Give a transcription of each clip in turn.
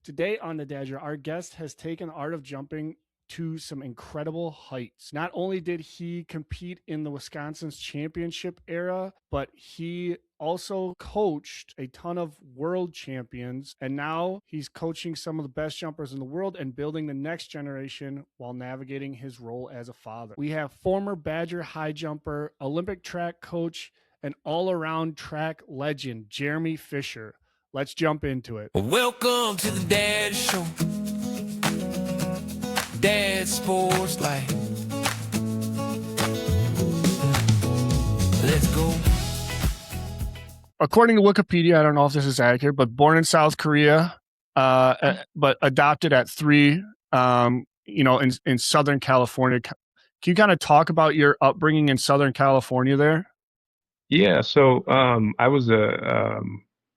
Today on the Dadger, our guest has taken the art of jumping to some incredible heights. Not only did he compete in the Wisconsin's championship era, but he also coached a ton of world champions. And now he's coaching some of the best jumpers in the world and building the next generation while navigating his role as a father. We have former Badger high jumper, Olympic track coach, and all around track legend, Jeremy Fischer. Let's jump into it. Welcome to the Dad Show. Dad Sports Life. Let's go. According to Wikipedia, I don't know if this is accurate, but born in South Korea, but adopted at 3, in Southern California. Can you kind of talk about your upbringing in Southern California there? Yeah, so I was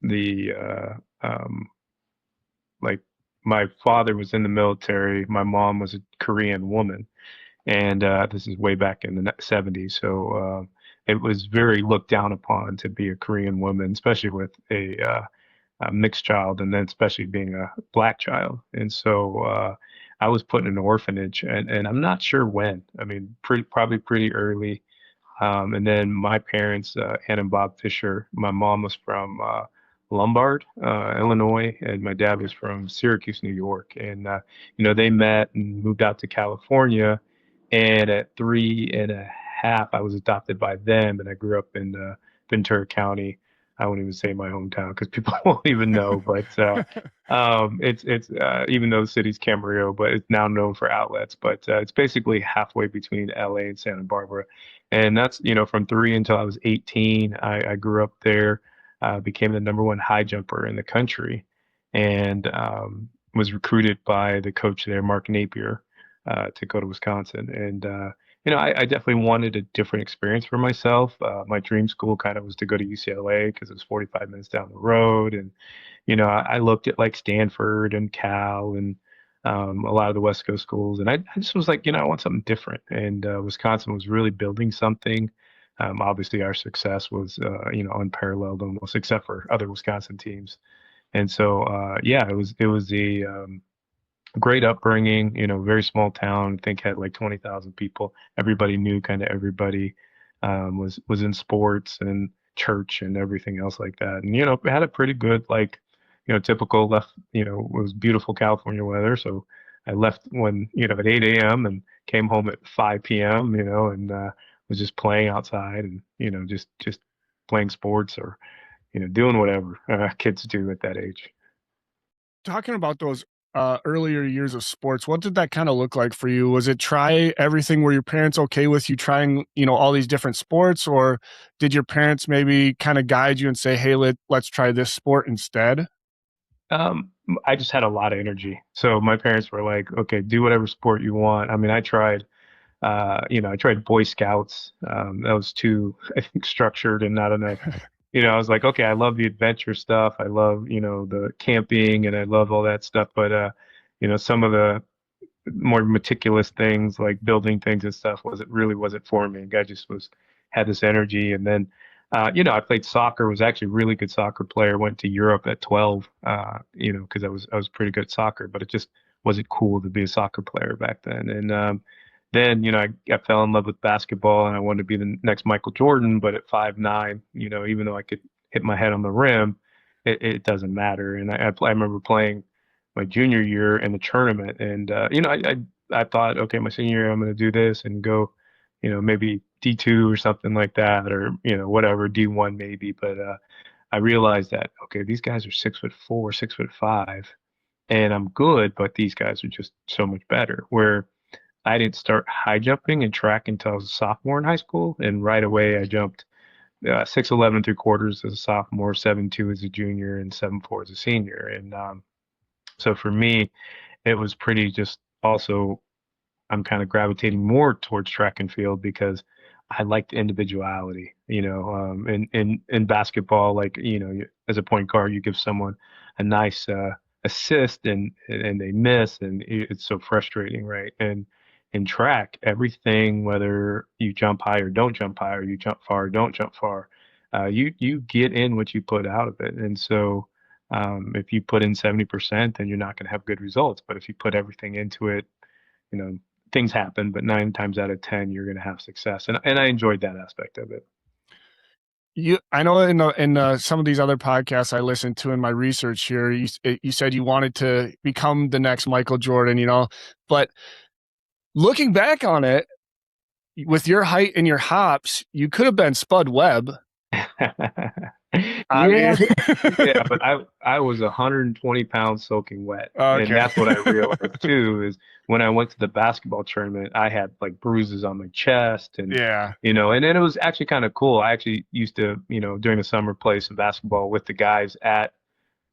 the like my father was in the military. My mom was a Korean woman, and this is way back in the 70s. So it was very looked down upon to be a Korean woman, especially with a mixed child, and then especially being a black child. And so I was put in an orphanage, and I'm not sure when. I mean, probably pretty early. And then my parents, Ann and Bob Fisher, my mom was from Lombard, Illinois, and my dad was from Syracuse, New York. And, they met and moved out to California. And at 3.5, I was adopted by them. And I grew up in Ventura County. I won't even say my hometown because people won't even know. But it's even though the city's Camarillo, but it's now known for outlets. But it's basically halfway between LA and Santa Barbara. And that's, from 3 until I was 18. I grew up there, became the number 1 high jumper in the country, and was recruited by the coach there, Mark Napier, to go to Wisconsin. And, I definitely wanted a different experience for myself. My dream school kind of was to go to UCLA because it was 45 minutes down the road. And, I looked at like Stanford and Cal and a lot of the West Coast schools. And I just was like, I want something different. And Wisconsin was really building something. Obviously, our success was, unparalleled almost, except for other Wisconsin teams. And so, it was a great upbringing. Very small town. I think had like 20,000 people. Everybody knew kind of everybody. Was in sports and church and everything else like that. And had a pretty good like typical left, it was beautiful California weather. So I left when, at 8 a.m. and came home at 5 p.m., and was just playing outside and, just playing sports or, doing whatever kids do at that age. Talking about those earlier years of sports, what did that kind of look like for you? Was it try everything? Were your parents okay with you trying, all these different sports, or did your parents maybe kind of guide you and say, "Hey, let's try this sport instead"? Um, I just had a lot of energy. So my parents were like, okay, do whatever sport you want. I mean, I tried Boy Scouts. That was too, I think, structured and not enough. I was like, okay, I love the adventure stuff. I love, the camping and I love all that stuff. But, some of the more meticulous things like building things and stuff wasn't for me. I just had this energy. And then, I played soccer, was actually a really good soccer player, went to Europe at 12, because I was pretty good at soccer, but it just wasn't cool to be a soccer player back then. And then, I fell in love with basketball and I wanted to be the next Michael Jordan, but at 5'9", even though I could hit my head on the rim, it doesn't matter. And I remember playing my junior year in the tournament, and I thought, okay, my senior year I'm going to do this and go, maybe D2 or something like that, or whatever, D1 maybe. But I realized that okay, these guys are 6'4", 6'5", and I'm good, but these guys are just so much better. Where I didn't start high jumping and track until I was a sophomore in high school, and right away I jumped 6'11" 3/4 as a sophomore, 7'2" as a junior, and 7'4" as a senior. And so for me, it was pretty just also I'm kind of gravitating more towards track and field because I like the individuality, in basketball, like, as a point guard, you give someone a nice assist and they miss and it's so frustrating, right? And in track, everything, whether you jump high or don't jump high, or you jump far or don't jump far, you get in what you put out of it. And so If you put in 70%, then you're not going to have good results. But if you put everything into it, you know, things happen, but 9 times out of 10, you're going to have success. And I enjoyed that aspect of it. I know in some of these other podcasts I listened to in my research here, you said you wanted to become the next Michael Jordan, but looking back on it, with your height and your hops, you could have been Spud Webb. I Yeah, mean, yeah, but I was 120 pounds soaking wet, and okay. that's what I realized too. Is when I went to the basketball tournament, I had like bruises on my chest, and Yeah. and then it was actually kind of cool. I actually used to, during the summer, play some basketball with the guys at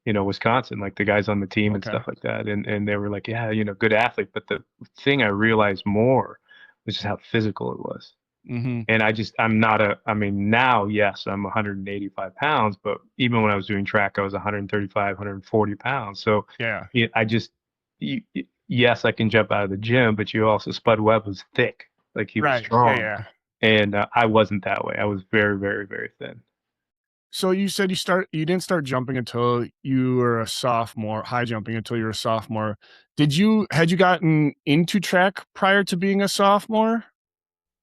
Wisconsin, like the guys on the team and Okay. stuff like that, and they were like, yeah, good athlete. But the thing I realized more was just how physical it was. Mm-hmm. And I'm not I mean, now, yes, I'm 185 pounds, but even when I was doing track, I was 135, 140 pounds. So Yeah. yeah, yes, I can jump out of the gym, but Spud Webb was thick, like he was Right. Yeah. strong. Yeah. And I wasn't that way. I was very, very, very thin. So you said you didn't start jumping until you were a sophomore, high jumping until you were a sophomore. Had you gotten into track prior to being a sophomore?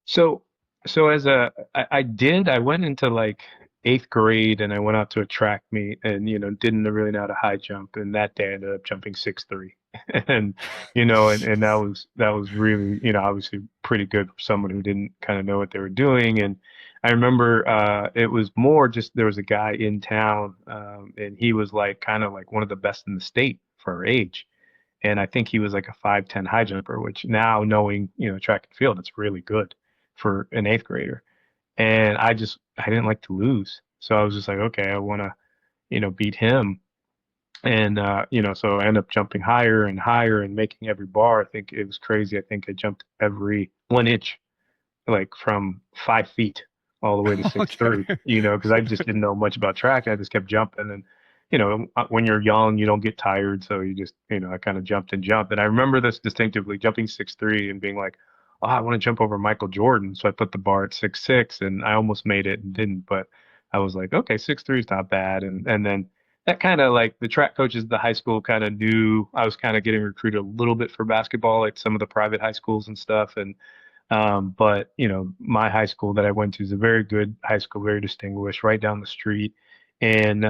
So, I went into like eighth grade and I went out to a track meet and, didn't really know how to high jump. And that day I ended up jumping 6'3". And, and that was really, obviously pretty good for someone who didn't kind of know what they were doing. And I remember, it was more just, there was a guy in town, and he was like, kind of like one of the best in the state for our age. And I think he was like a 5'10" high jumper, which now knowing, track and field, it's really good for an eighth grader. And I didn't like to lose. So I was just like, okay, I want to, beat him. And, so I ended up jumping higher and higher and making every bar. I think it was crazy. I think I jumped every 1 inch, like from 5 feet all the way to six Okay. three. Because I just didn't know much about track. I just kept jumping. And, when you're young, you don't get tired. So you just, I kind of jumped and jumped. And I remember this distinctively, jumping 6'3" and being like, oh, I want to jump over Michael Jordan. So I put the bar at 6'6", and I almost made it and didn't. But I was like, okay, 6'3" is not bad. And then that kind of like the track coaches at the high school kind of knew I was kind of getting recruited a little bit for basketball, like some of the private high schools and stuff. And but my high school that I went to is a very good high school, very distinguished, right down the street. And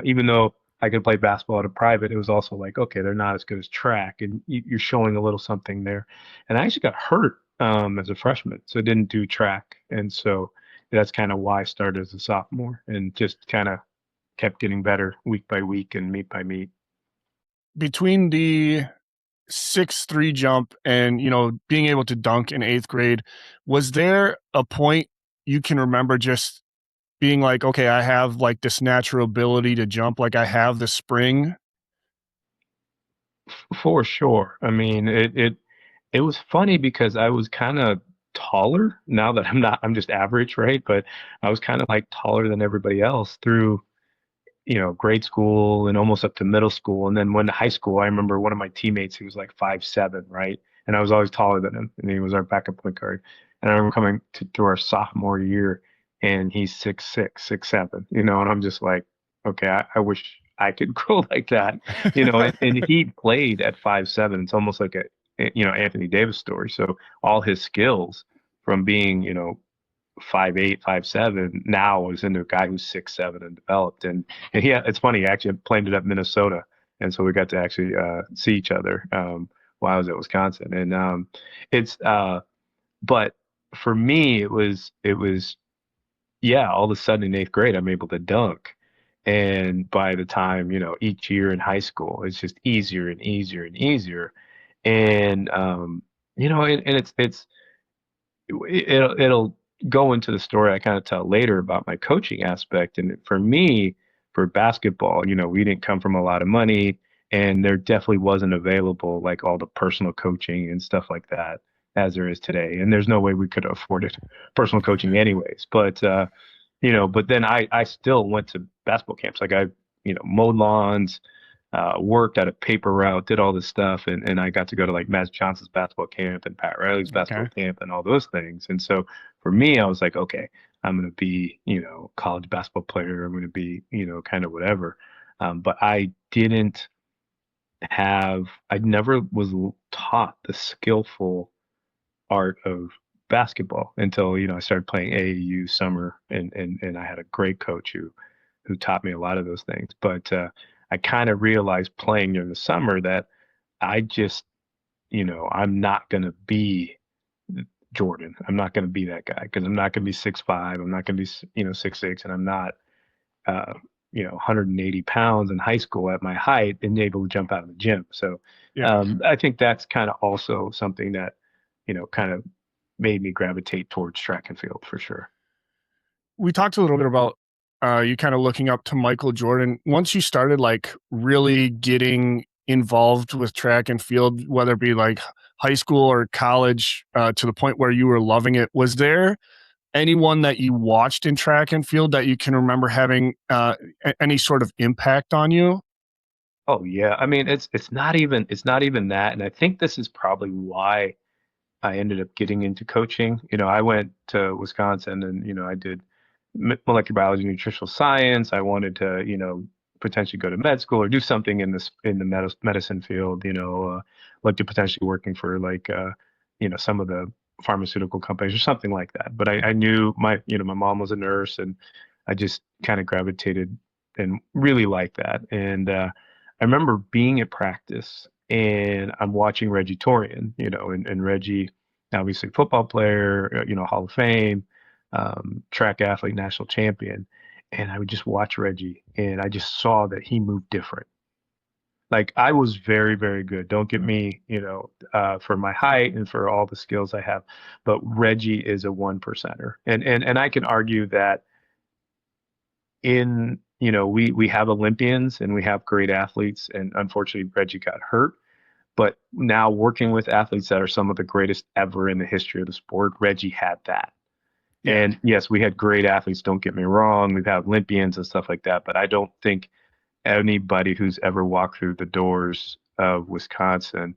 even though I could play basketball at a private, it was also like, okay, they're not as good as track, and you're showing a little something there. And I actually got hurt as a freshman, so I didn't do track, and so that's kind of why I started as a sophomore, and just kind of kept getting better week by week and meet by meet. Between the 6'3" jump and, being able to dunk in eighth grade, was there a point you can remember just being like, okay, I have like this natural ability to jump, like I have the spring? For sure. I mean, it was funny because I was kind of taller. Now that I'm just average, right? But I was kind of like taller than everybody else through, grade school and almost up to middle school. And then when high school, I remember one of my teammates, he was like 5'7", right? And I was always taller than him, and he was our backup point guard. And I remember coming through our sophomore year, and he's 6'6", 6'7", and I'm just like, okay, I wish I could grow like that, and he played at 5'7". It's almost like Anthony Davis story. So all his skills from being, 5'8", 5'7", now is into a guy who's 6'7" and developed. And yeah, it's funny. He actually played it at Minnesota, and so we got to actually see each other while I was at Wisconsin. And it's but for me, it was yeah. All of a sudden in eighth grade, I'm able to dunk, and by the time each year in high school, it's just easier and easier and easier. And and it'll go into the story I kind of tell later about my coaching aspect. And for me, for basketball, we didn't come from a lot of money, and there definitely wasn't available like all the personal coaching and stuff like that as there is today. And there's no way we could have afforded personal coaching anyways. But then I still went to basketball camps. Like I, mowed lawns, worked at a paper route, did all this stuff, and I got to go to like Matt Johnson's basketball camp and Pat Riley's basketball Okay. camp and all those things. And so for me, I was like, okay, I'm going to be, college basketball player. I'm going to be, kind of whatever. But I never was taught the skillful art of basketball until, I started playing AAU summer, and I had a great coach who taught me a lot of those things. But I kind of realized playing during the summer that I just, I'm not going to be Jordan. I'm not going to be that guy because I'm not going to be 6'5". I'm not going to be, 6'6", and I'm not, uh, 180 pounds in high school at my height and able to jump out of the gym. So Yeah. I think that's kind of also something that, kind of made me gravitate towards track and field for sure. We talked a little bit about you kind of looking up to Michael Jordan. Once you started like really getting involved with track and field, whether it be like high school or college, to the point where you were loving it, was there anyone that you watched in track and field that you can remember having any sort of impact on you? Oh yeah. I mean, it's not even that. And I think this is probably why I ended up getting into coaching. I went to Wisconsin and, I did molecular biology, nutritional science. I wanted to, potentially go to med school or do something in the medicine field, like to potentially working for like, some of the pharmaceutical companies or something like that. But I knew my mom was a nurse, and I just kind of gravitated and really liked that. And I remember being at practice and I'm watching Reggie Torian, and Reggie, obviously football player, Hall of Fame, track athlete, national champion. And I would just watch Reggie and I just saw that he moved different. Like I was very, very good. Don't get me, for my height and for all the skills I have, but Reggie is a one percenter. And I can argue that we have Olympians and we have great athletes, and unfortunately Reggie got hurt. But now working with athletes that are some of the greatest ever in the history of the sport, Reggie had that. Yeah. And yes, we had great athletes, don't get me wrong. We've had Olympians and stuff like that, but I don't think anybody who's ever walked through the doors of Wisconsin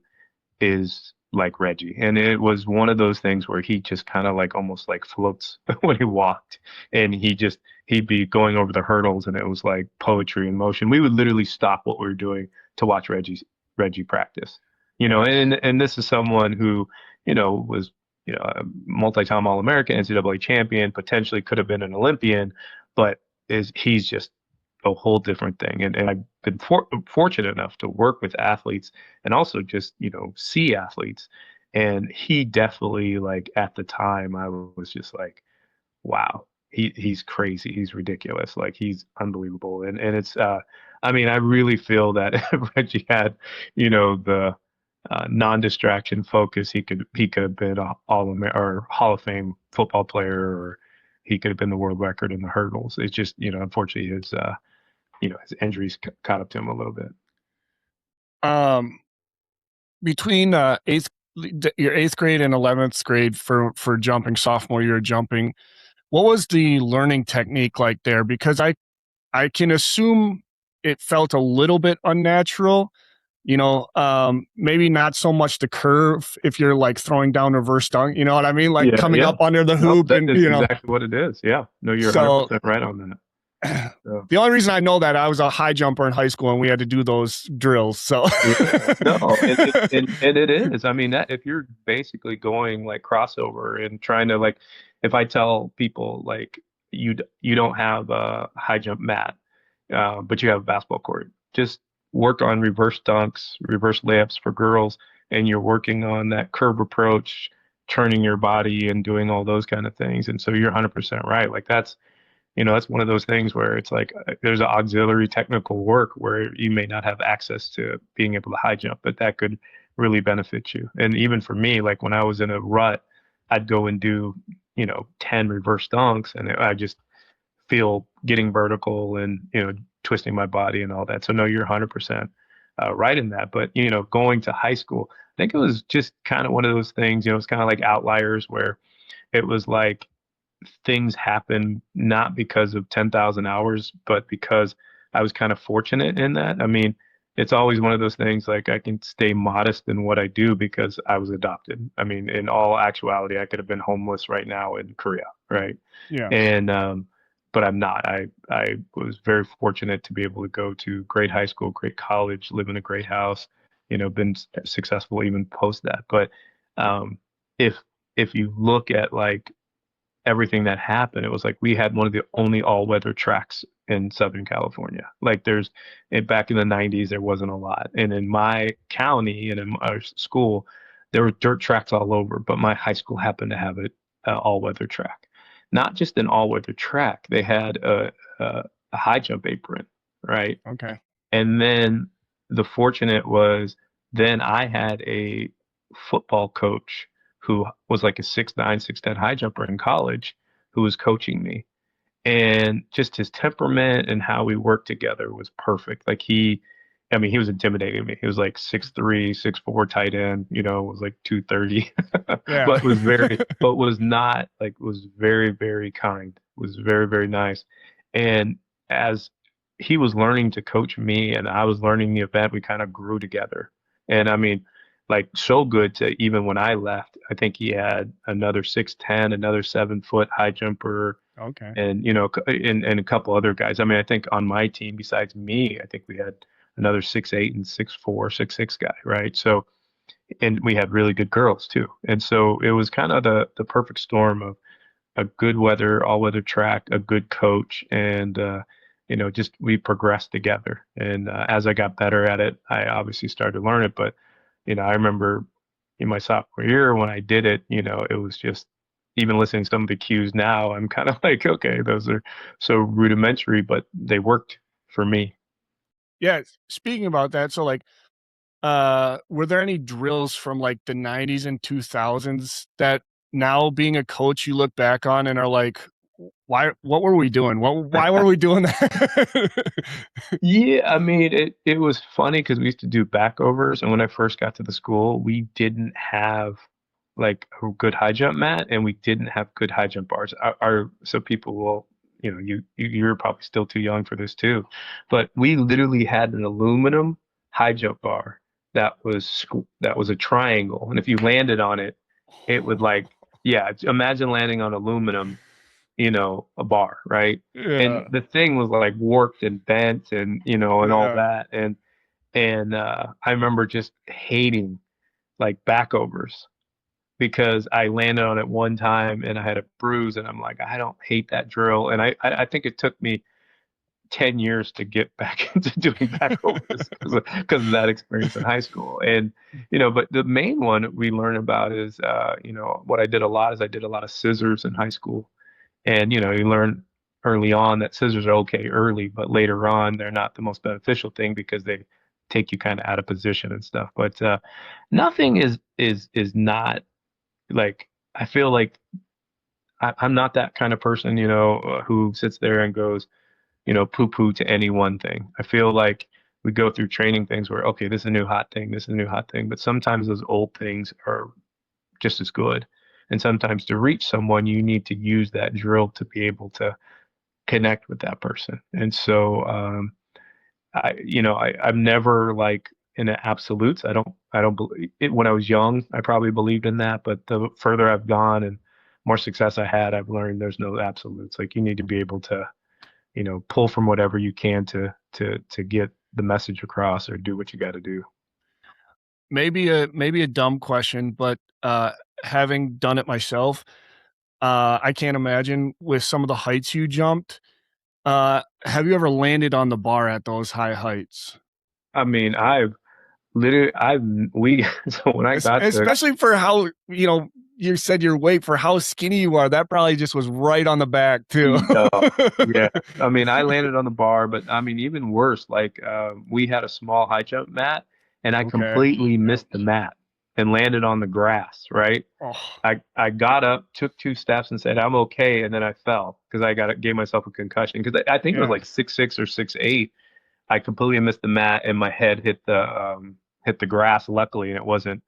is like Reggie. And it was one of those things where he just kind of like almost like floats when he walked, and he'd be going over the hurdles and it was like poetry in motion. We would literally stop what we were doing to watch Reggie practice. Yeah. And this is someone who, was, a multi-time All-American, NCAA champion, potentially could have been an Olympian, but he's just a whole different thing. And I've been fortunate enough to work with athletes and also just, see athletes. And he definitely, like, at the time, I was just like, wow, he's crazy. He's ridiculous. Like, he's unbelievable. And it's, I mean, I really feel that if Reggie had, the non-distraction focus, he could have been a or Hall of Fame football player, or he could have been the world record in the hurdles. It's just, unfortunately his injuries caught up to him a little bit. Um, between your eighth grade and 11th grade for jumping, sophomore year jumping, what was the learning technique like there? Because I can assume it felt a little bit unnatural. Maybe not so much the curve if you're like throwing down reverse dunk. You know what I mean? Like Yeah, coming yeah. up under the No, hoop, that and is exactly what it is. Yeah. No, you're So 100% right on that. So, the only reason I know that, I was a high jumper in high school and we had to do those drills. So yeah, no, and it is. I mean, that if you're basically going like crossover and trying to like, if I tell people like you don't have a high jump mat, but you have a basketball court, just work on reverse dunks, reverse layups for girls, and you're working on that curve approach, turning your body and doing all those kind of things. And so you're 100% right. Like that's one of those things where it's like there's an auxiliary technical work where you may not have access to being able to high jump, but that could really benefit you. And even for me, like when I was in a rut, I'd go and do, 10 reverse dunks, and I just feel getting vertical and, twisting my body and all that. So no, you're 100% right in that. But, going to high school, I think it was just kind of one of those things, it's kind of like outliers where it was like, things happen not because of 10,000 hours, but because I was kind of fortunate in that. I mean, it's always one of those things like I can stay modest in what I do because I was adopted. I mean, in all actuality, I could have been homeless right now in Korea, right? yeah. And but I'm not. I was very fortunate to be able to go to great high school, great college, live in a great house, been successful even post that. But um, if if you look at like everything that happened, it was like we had one of the only all-weather tracks in Southern California. Like back in the 90s, there wasn't a lot. And in my county and in our school, there were dirt tracks all over, but my high school happened to have a all-weather track. Not just an all-weather track, they had a high jump apron, right? Okay. And then the fortunate was then I had a football coach who was like a 6'9", 6'10" high jumper in college who was coaching me. And just his temperament and how we worked together was perfect. Like I mean, he was intimidating me. He was like 6'3", 6'4" tight end, was like 230, Yeah. but was not like, was very, very kind, was very, very nice. And as he was learning to coach me and I was learning the event, we kind of grew together. And I mean, like so good to even when I left, I think he had another 6'10", another 7-foot high jumper, Okay. and and a couple other guys. I mean, I think on my team besides me, I think we had another 6'8" and 6'4", 6'6" guy, right? So, and we had really good girls too. And so it was kind of the perfect storm of a good weather, all weather track, a good coach, and just we progressed together. And as I got better at it, I obviously started to learn it. But I remember in my sophomore year when I did it, it was just even listening to some of the cues now, I'm kind of like, okay, those are so rudimentary, but they worked for me. Yeah. Speaking about that, so like, were there any drills from like the 90s and 2000s that now being a coach you look back on and are like, what were we doing? Why were we doing that? Yeah, I mean, it was funny because we used to do backovers, and when I first got to the school, we didn't have like a good high jump mat, and we didn't have good high jump bars. So people will, you're probably still too young for this too, but we literally had an aluminum high jump bar that was a triangle, and if you landed on it, it would like, yeah, imagine landing on aluminum, a bar, right? And Yeah. the thing was like warped and bent and, and all Yeah. that. And I remember just hating like backovers because I landed on it one time and I had a bruise and I'm like, I don't hate that drill. And I think it took me 10 years to get back into doing backovers because of that experience in high school. And, but the main one we learn about is, what I did a lot is I did a lot of scissors in high school. And you learn early on that scissors are okay early, but later on they're not the most beneficial thing because they take you kind of out of position and stuff. But nothing is not like I feel like I'm not that kind of person, who sits there and goes, poo poo to any one thing. I feel like we go through training things where okay, this is a new hot thing, this is a new hot thing, but sometimes those old things are just as good. And sometimes to reach someone, you need to use that drill to be able to connect with that person. And so, I'm never like in the absolutes. I don't believe it. When I was young, I probably believed in that, but the further I've gone and more success I had, I've learned there's no absolutes. Like you need to be able to, pull from whatever you can to get the message across or do what you got to do. Maybe a dumb question, but having done it myself, I can't imagine with some of the heights you jumped. Have you ever landed on the bar at those high heights? I mean, I've, we, so when I got to, Especially for how, you said your weight for how skinny you are, that probably just was right on the back too. oh, yeah, I mean, I landed on the bar, but I mean, even worse, like, we had a small high jump mat and I Okay. completely missed the mat and landed on the grass, right? Oh, I got up, took 2 steps and said, I'm okay. And then I fell because gave myself a concussion because I think it was yeah. like 6'6" or 6'8". I completely missed the mat and my head hit the grass, luckily, and it wasn't,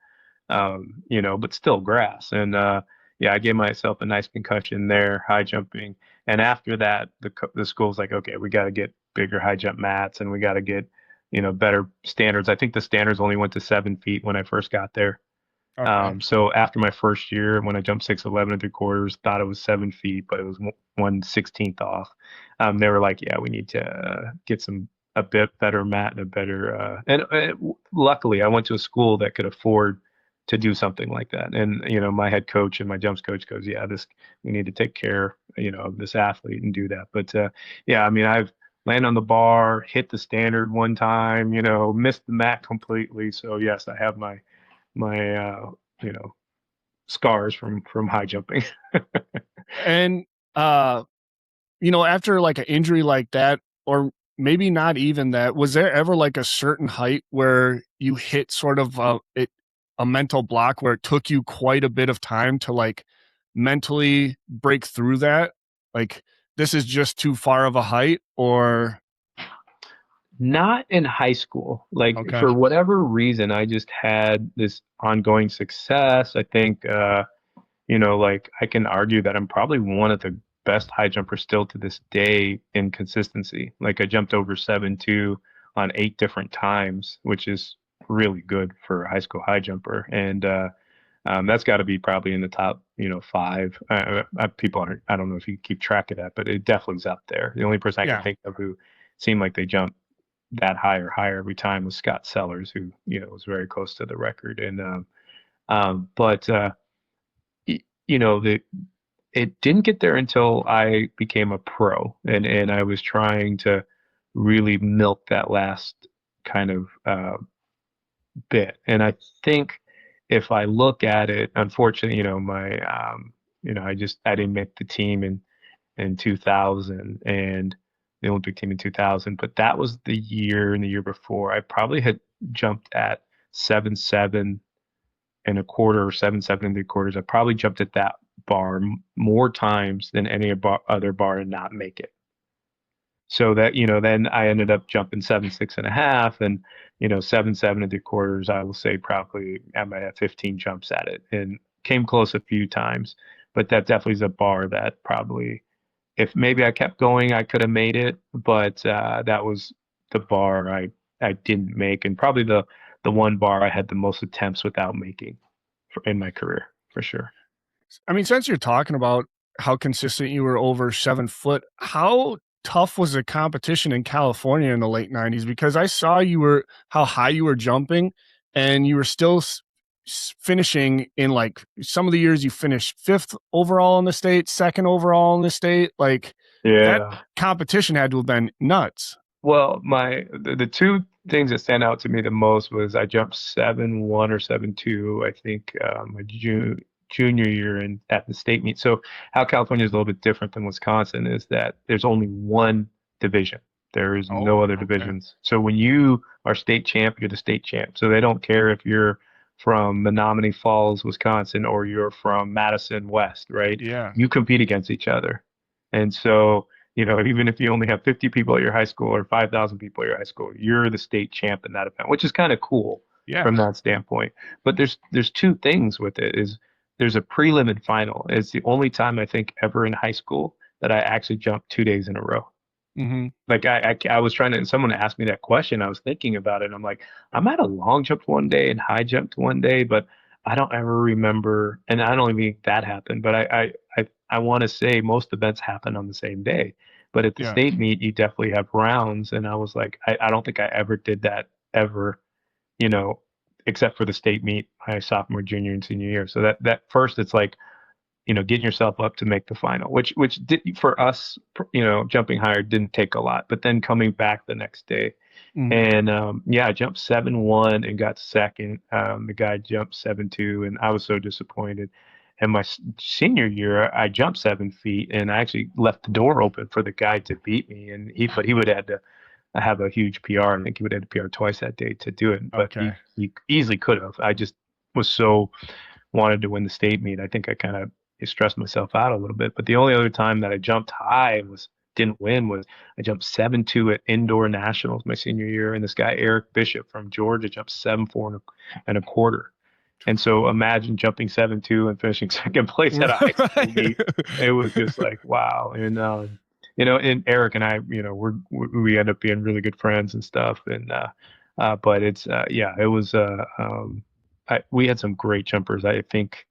but still grass. And yeah, I gave myself a nice concussion there, high jumping. And after that, the school's like, okay, we got to get bigger high jump mats and we got to get, better standards. I think the standards only went to 7 feet when I first got there. Okay. So after my first year, when I jumped 6'11" and 3/4, thought it was 7 feet, but it was 1/16 off. They were like, "Yeah, we need to get a bit better mat and a better." Luckily, I went to a school that could afford to do something like that. And my head coach and my jumps coach goes, "Yeah, this we need to take care, of this athlete and do that." But yeah, I mean, I've landed on the bar, hit the standard one time, missed the mat completely. So yes, I have my you know scars from high jumping. And uh after like an injury like that, or maybe not even that, was there ever like a certain height where you hit sort of a mental block where it took you quite a bit of time to like mentally break through that? Like, this is just too far of a height, or Not in high school. Like okay. for whatever reason, I just had this ongoing success. I think like I can argue that I'm probably one of the best high jumpers still to this day in consistency. Like I jumped over 7'2" on 8 different times, which is really good for a high school high jumper. And that's got to be probably in the top, five. People aren't. I don't know if you keep track of that, but it definitely is up there. The only person I can Yeah. think of who seemed like they jumped that high or higher every time was Scott Sellers, who was very close to the record. And but the it didn't get there until I became a pro, and I was trying to really milk that last kind of bit. And I think if I look at it, unfortunately, my I didn't make the team in 2000 and the Olympic team in 2000, but that was the year and the year before I probably had jumped at 7'7 1/4" or 7'7 3/4. I probably jumped at that bar more times than any other bar and not make it. So that, then I ended up jumping 7'6 1/2" and, 7'7 3/4. I will say probably I might have 15 jumps at it and came close a few times. But that definitely is a bar that probably, if maybe I kept going, I could have made it. But that was the bar I didn't make, and probably the one bar I had the most attempts without making in my career for sure. I mean, since you're talking about how consistent you were over 7 foot, how tough was the competition in California in the late 90s? Because I saw how high you were jumping, and you were still finishing in like some of the years you finished fifth overall in the state, second overall in the state. Like, that Yeah. competition had to have been nuts. Well, the two things that stand out to me the most was I jumped 7'1" or 7'2", I think, my junior year at the state meet. So how California is a little bit different than Wisconsin is that there's only one division. There is no Oh, other okay. divisions. So when you are state champ, you're the state champ. So they don't care if you're from Menominee Falls, Wisconsin, or you're from Madison West, right? Yeah. You compete against each other. And so even if you only have 50 people at your high school or 5,000 people at your high school, you're the state champ in that event, which is kind of cool Yeah. from that standpoint. But there's two things with it. Is there's a prelim and final. It's the only time I think ever in high school that I actually jumped 2 days in a row. Hmm. Like I was trying to, someone asked me that question. I was thinking about it. And I'm like, I might have long jumped one day and high jumped one day, but I don't ever remember. And I don't even think that happened. But I want to say most events happen on the same day. But at the Yeah. state meet, you definitely have rounds. And I was like, I don't think I ever did that ever, you know, except for the state meet my sophomore, junior, and senior year. So that first, it's like, getting yourself up to make the final, which did for us, jumping higher didn't take a lot, but then coming back the next day. Mhm. And yeah, I jumped 7'1" and got second. The guy jumped 7'2", and I was so disappointed. And my senior year, I jumped 7 feet, and I actually left the door open for the guy to beat me. And but he would have had to have a huge PR. I think he would have had to PR twice that day to do it, but Okay. he easily could have. I just was so wanted to win the state meet. I think I kind of stressed myself out a little bit. But the only other time that I jumped high and didn't win was I jumped 7'2" at indoor nationals my senior year, and this guy Eric Bishop from Georgia jumped 7'4" and 1/4. And so imagine jumping 7'2" and finishing second place at a high school Right. meet. It was just like wow. And and Eric and I, we end up being really good friends and stuff. And but it's yeah, it was we had some great jumpers. I think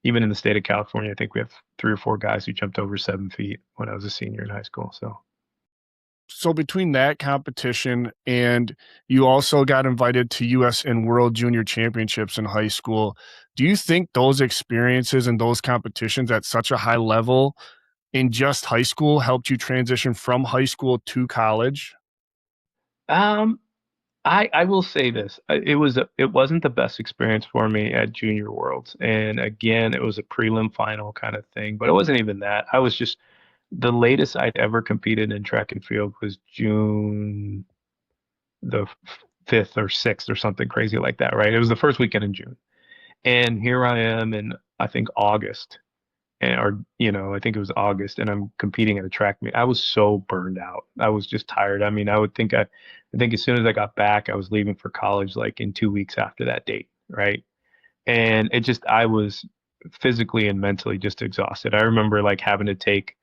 even in the state of California, I think we have 3 or 4 guys who jumped over 7 feet when I was a senior in high school. So So between that competition and you also got invited to US and World Junior Championships in high school, do you think those experiences and those competitions at such a high level in just high school helped you transition from high school to college? um, I will say this. It wasn't the best experience for me at Junior Worlds. And again, it was a prelim final kind of thing, but it wasn't even that. I was just the latest I'd ever competed in track and field was June the 5th or 6th or something crazy like that, right? It was the first weekend in June. And here I am in I think August and or I think it was August and I'm competing at a track meet. I was so burned out. I was just tired. I mean, I think as soon as I got back, I was leaving for college like in 2 weeks after that date, right? And I was physically and mentally just exhausted. I remember like having to take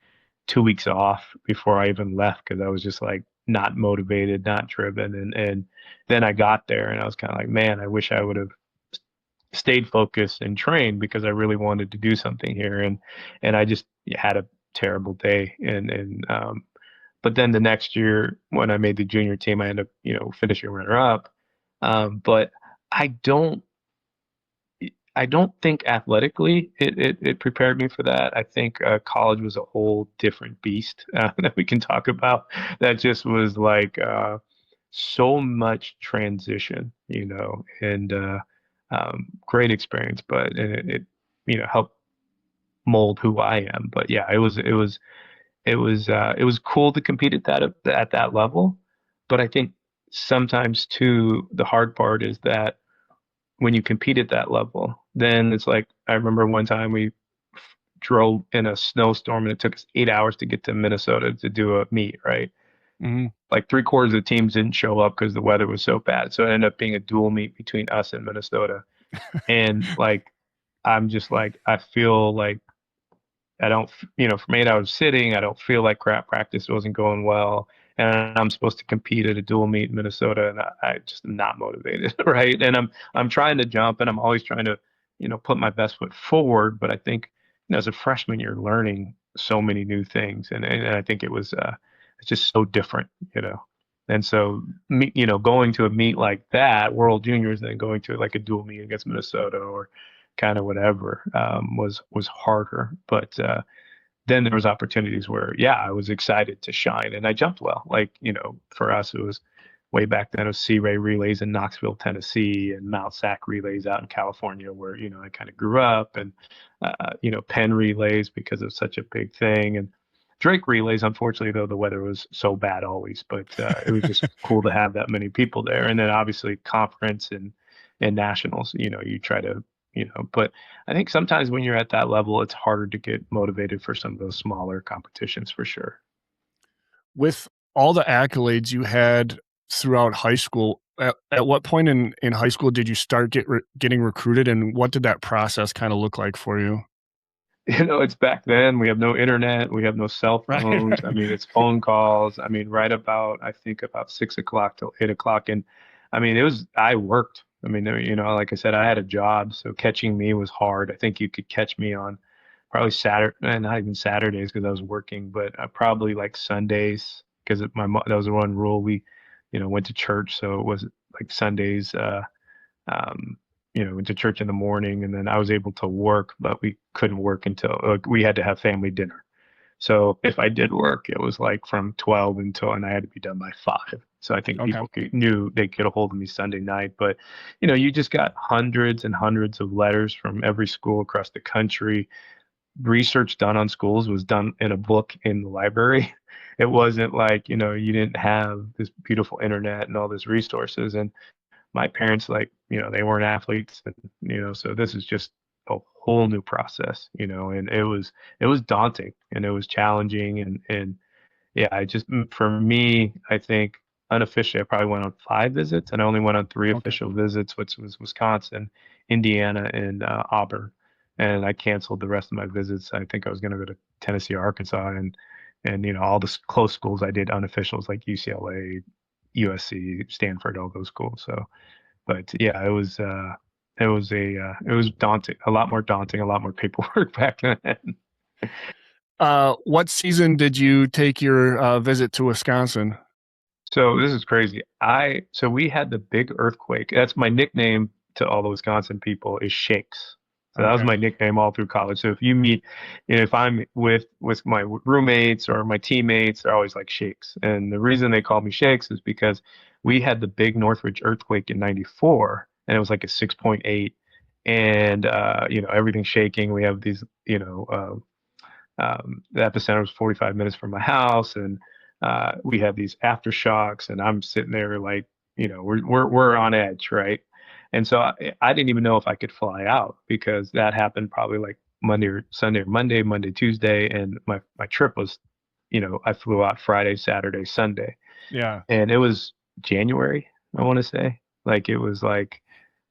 2 weeks off before I even left because I was just like not motivated, not driven. And then I got there and I was kind of like, man, I wish I would have stayed focused and trained because I really wanted to do something here. And I just had a terrible day. And but then the next year when I made the junior team, I ended up, finishing runner up. But I don't I don't think athletically it prepared me for that. I think college was a whole different beast that we can talk about. That just was like so much transition, and great experience, but it helped mold who I am. But yeah, it was cool to compete at that level. But I think sometimes too the hard part is that when you compete at that level, then it's like I remember one time we drove in a snowstorm and it took us 8 hours to get to Minnesota to do a meet, right? Mhm. Like three-quarters of the teams didn't show up because the weather was so bad. So it ended up being a dual meet between us and Minnesota. And like I'm just like I feel like I don't, from 8 hours sitting, I don't feel like crap. Practice wasn't going well, and I'm supposed to compete at a dual meet in Minnesota, and I just am not motivated, right? And I'm trying to jump, and I'm always trying to, put my best foot forward. But I think, as a freshman, you're learning so many new things, and I think it's just so different, And so, going to a meet like that, World Juniors, and then going to like a dual meet against Minnesota or kind of whatever was harder. But then there was opportunities where, yeah, I was excited to shine and I jumped well. Like, for us, it was way back then. It was Sea Ray relays in Knoxville, Tennessee, and Mount Sac relays out in California, where I kind of grew up, and Penn relays because of such a big thing, and Drake relays. Unfortunately, though, the weather was so bad always, but it was just cool to have that many people there. And then obviously conference and nationals. You try to but I think sometimes when you're at that level, it's harder to get motivated for some of those smaller competitions for sure. With all the accolades you had throughout high school, at what point in high school did you start getting recruited, and what did that process kinda look like for you? It's back then. We have no internet. We have no cell Right, phones. I right. mean, it's phone calls. I mean, right about, I think about 6 o'clock till 8 o'clock. And I mean, I worked. I mean, like I said, I had a job. So catching me was hard. I think you could catch me on probably Saturday, not even Saturdays because I was working, but probably like Sundays because that was the one rule. We, went to church. So it was like Sundays. Um, went to church in the morning, and then I was able to work, but we couldn't work until we had to have family dinner. So if I did work, it was like from 12 and I had to be done by 5. So I think Okay. people knew they get a hold of me Sunday night, but you just got hundreds and hundreds of letters from every school across the country. Research done on schools was done in a book in the library. It wasn't like, you didn't have this beautiful internet and all these resources. And my parents, like, they weren't athletes, and so this is just a whole new process, and it was daunting and it was challenging, and yeah, for me, I think unofficially I probably went on 5 visits, and I only went on three Okay. official visits, which was Wisconsin, Indiana, and Auburn. And I canceled the rest of my visits. I think I was going to go to Tennessee or Arkansas, and all the close schools I did unofficials like UCLA, USC, Stanford, all those schools. So but yeah, it was. it was daunting, a lot more daunting, a lot more paperwork back then. What season did you take your visit to Wisconsin? So this is crazy. So we had the big earthquake. That's my nickname to all the Wisconsin people is Shakes. So that was Okay. my nickname all through college. So if you meet, if I'm with my roommates or my teammates, they're always like Shakes. And the reason they call me Shakes is because we had the big Northridge earthquake in '94, and it was like a 6.8, and everything's shaking. We have these, the epicenter was 45 minutes from my house, and we had these aftershocks, and I'm sitting there like, we're on edge, right? And so I didn't even know if I could fly out because that happened probably like Monday or Sunday or Monday, Tuesday, and my trip was, I flew out Friday, Saturday, Sunday, Yeah. and it was January, I want to say, like it was like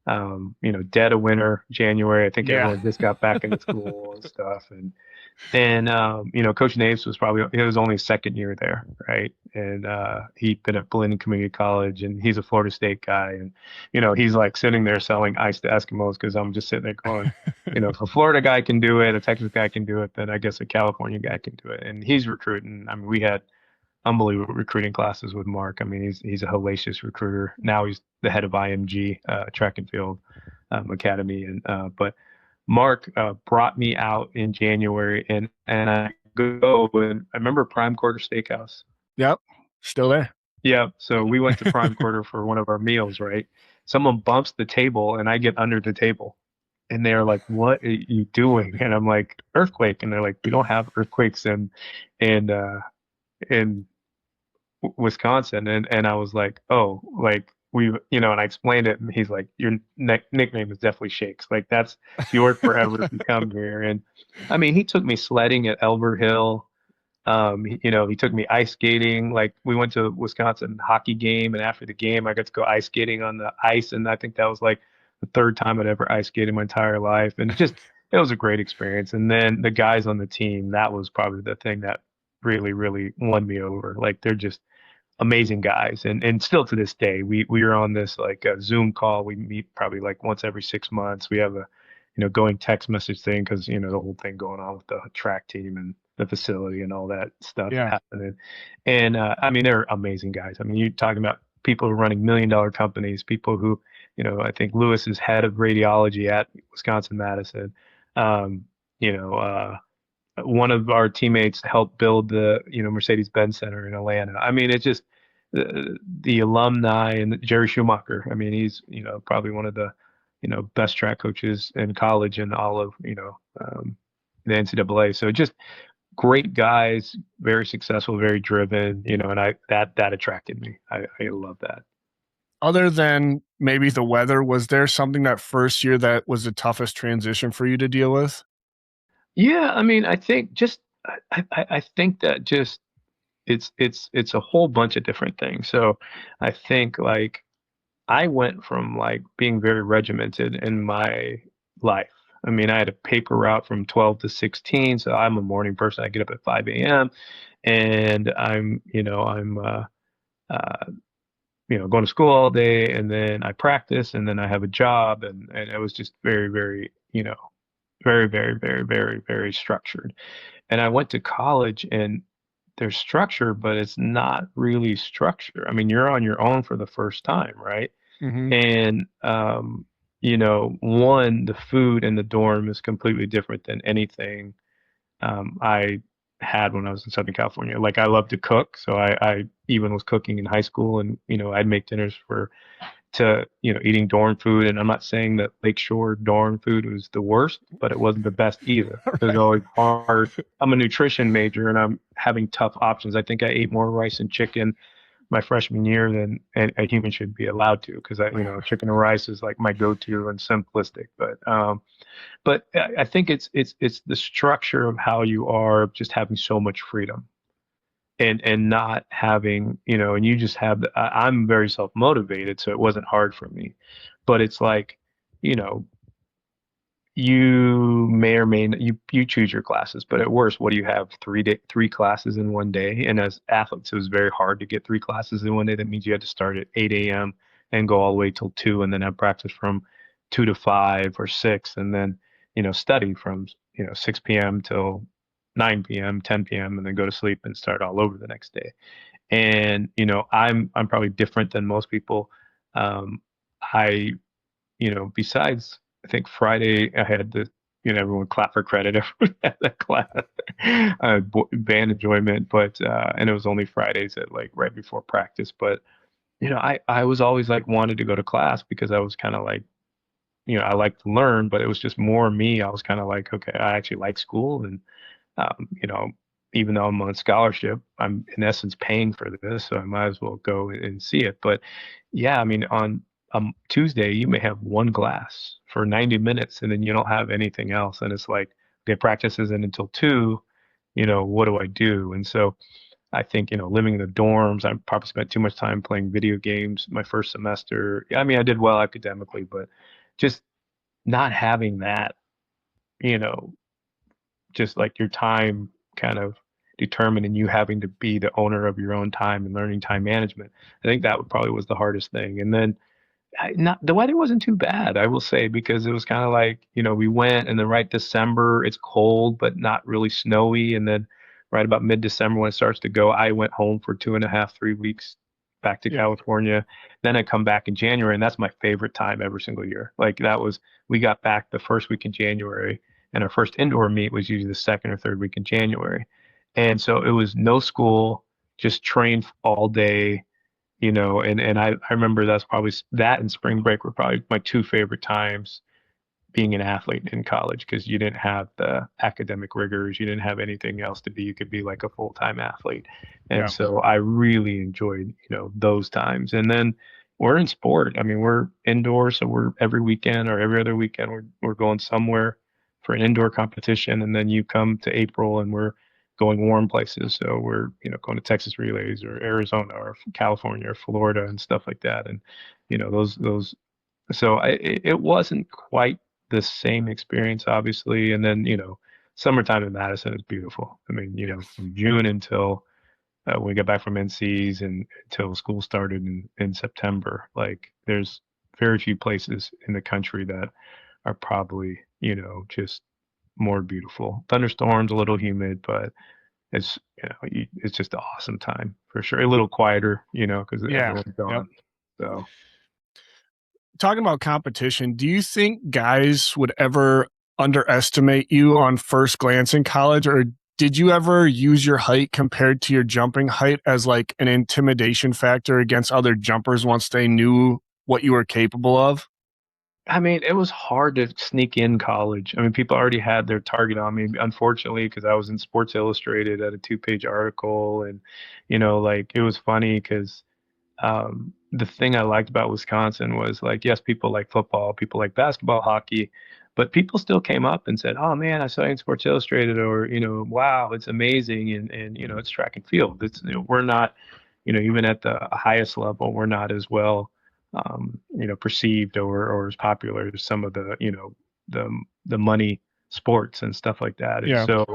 dead of winter, January. I think Yeah. everyone just got back into school and stuff, and Coach Naves was probably it was only his second year there, right? And he'd been at Blinn Community College, and he's a Florida State guy, and he's like sitting there selling ice to Eskimos because I'm just sitting there going, if a Florida guy can do it, a Texas guy can do it, then I guess a California guy can do it. And he's recruiting. I mean, we had unbelievable recruiting classes with Mark. I mean, he's a hellacious recruiter. Now he's the head of IMG track and field academy, and but Mark brought me out in January, and I go, and I remember Prime Quarter Steakhouse. Yep. Still there. Yeah, so we went to Prime Quarter for one of our meals, right? Someone bumps the table, and I get under the table, and they're like, "What are you doing?" And I'm like, "Earthquake," and they're like, "We don't have earthquakes in Wisconsin," and I was like, "Oh, like." And I explained it, and he's like, "Your nickname is definitely Shakes. Like that's yours forever if you come here." And I mean, he took me sledding at Elver Hill. He took me ice skating. Like we went to a Wisconsin hockey game, and after the game, I got to go ice skating on the ice, and I think that was like the third time I'd ever ice skated in my entire life, and it was a great experience. And then the guys on the team, that was probably the thing that really, really won me over. Like they're just amazing guys, and still to this day we are on this like a Zoom call. We meet probably like once every 6 months. We have a going text message thing because the whole thing going on with the track team and the facility and all that stuff Yeah. happening. And I mean they're amazing guys. I mean you're talking about people who are running $1 million companies, people who I think Lewis is head of radiology at Wisconsin Madison. um, you know uh, One of our teammates helped build the Mercedes-Benz Center in Atlanta. I mean, it's just the alumni, and Jerry Schumacher. I mean, he's probably one of the best track coaches in college and all of the NCAA. So just great guys, very successful, very driven. And I that attracted me. I love that. Other than maybe the weather, was there something that first year that was the toughest transition for you to deal with? Yeah, I mean, I think just I think that just it's a whole bunch of different things. So I think like I went from like being very regimented in my life. I mean, I had a paper route from 12 to 16, so I'm a morning person. I get up at 5 a.m. and uh, going to school all day, and then I practice, and then I have a job, and it was just very, very, very, very, very, very, very structured. And I went to college, and there's structure, but it's not really structure. I mean, you're on your own for the first time, right? Hmm. And one, the food in the dorm is completely different than anything I had when I was in Southern California. Like I love to cook, so I even was cooking in high school, and I'd make dinners for to eating dorm food. And I'm not saying that Lakeshore dorm food was the worst, but it wasn't the best either. It was Right. always hard. I'm a nutrition major, and I'm having tough options. I think I ate more rice and chicken my freshman year than a human should be allowed to, because chicken and rice is like my go-to and simplistic. But I think it's the structure of how you are, just having so much freedom, and not having, and you just have I'm very self-motivated, so it wasn't hard for me. But it's like, you know, you may or may not, you choose your classes, but at worst, what do you have? Three classes in one day. And as athletes, it was very hard to get three classes in one day. That means you had to start at 8 a.m. and go all the way till 2, and then have practice from 2 to 5 or 6, and then, study from, 6 p.m. till 9 p.m., 10 p.m., and then go to sleep and start all over the next day. And, I'm probably different than most people. I besides, I think Friday I had the, everyone clap for credit. Everyone had that class, band enjoyment, but and it was only Fridays at like right before practice. But I was always like wanted to go to class because I was kind of like, I like to learn, but it was just more me. I was kind of like, okay, I actually like school, and um, you know, even though I'm on scholarship, I'm in essence paying for this, so I might as well go and see it. But yeah, I mean, on Tuesday, you may have one class for 90 minutes, and then you don't have anything else. And it's like, okay, practice isn't until 2, what do I do? And so I think, living in the dorms, I probably spent too much time playing video games my first semester. I mean, I did well academically, but just not having that, you know, just like your time kind of determined and you having to be the owner of your own time and learning time management. I think that probably was the hardest thing. And then not the weather wasn't too bad, I will say, because it was kind of like, we went and then right December, it's cold but not really snowy. And then right about mid-December when it starts to go, I went home for 2.5, 3 weeks back to Yeah. California. Then I come back in January, and that's my favorite time every single year. Like that was, we got back the first week in January, and our first indoor meet was usually the second or third week in January. And so it was no school, just train all day, and I remember that's probably that and spring break were probably my two favorite times being an athlete in college because you didn't have the academic rigors, you didn't have anything else to be. You could be like a full-time athlete. And Yeah. so I really enjoyed, those times. And then we're in sport. I mean, we're indoors, so we're every weekend or every other weekend we're going somewhere for an indoor competition. And then you come to April and we're going warm places. So we're, going to Texas relays or Arizona or California or Florida and stuff like that. And, those so it wasn't quite the same experience, obviously. And then, summertime in Madison is beautiful. I mean, from June until we got back from NCs and until school started in September, like there's very few places in the country that are probably, just more beautiful. Thunderstorms, a little humid, but it's, it's just an awesome time for sure. A little quieter, because Yeah. everyone's Yep. gone. So. Talking about competition, do you think guys would ever underestimate you on first glance in college, or did you ever use your height compared to your jumping height as like an intimidation factor against other jumpers once they knew what you were capable of? I mean, it was hard to sneak in college. I mean, people already had their target on me, unfortunately, because I was in Sports Illustrated at a 2-page article. And, like it was funny because the thing I liked about Wisconsin was like, yes, people like football, people like basketball, hockey, but people still came up and said, "Oh man, I saw you in Sports Illustrated," or "Wow, it's amazing," and it's track and field. It's we're not, even at the highest level, we're not as well, perceived or as popular as some of the the the money sports and stuff like that. And Yeah. so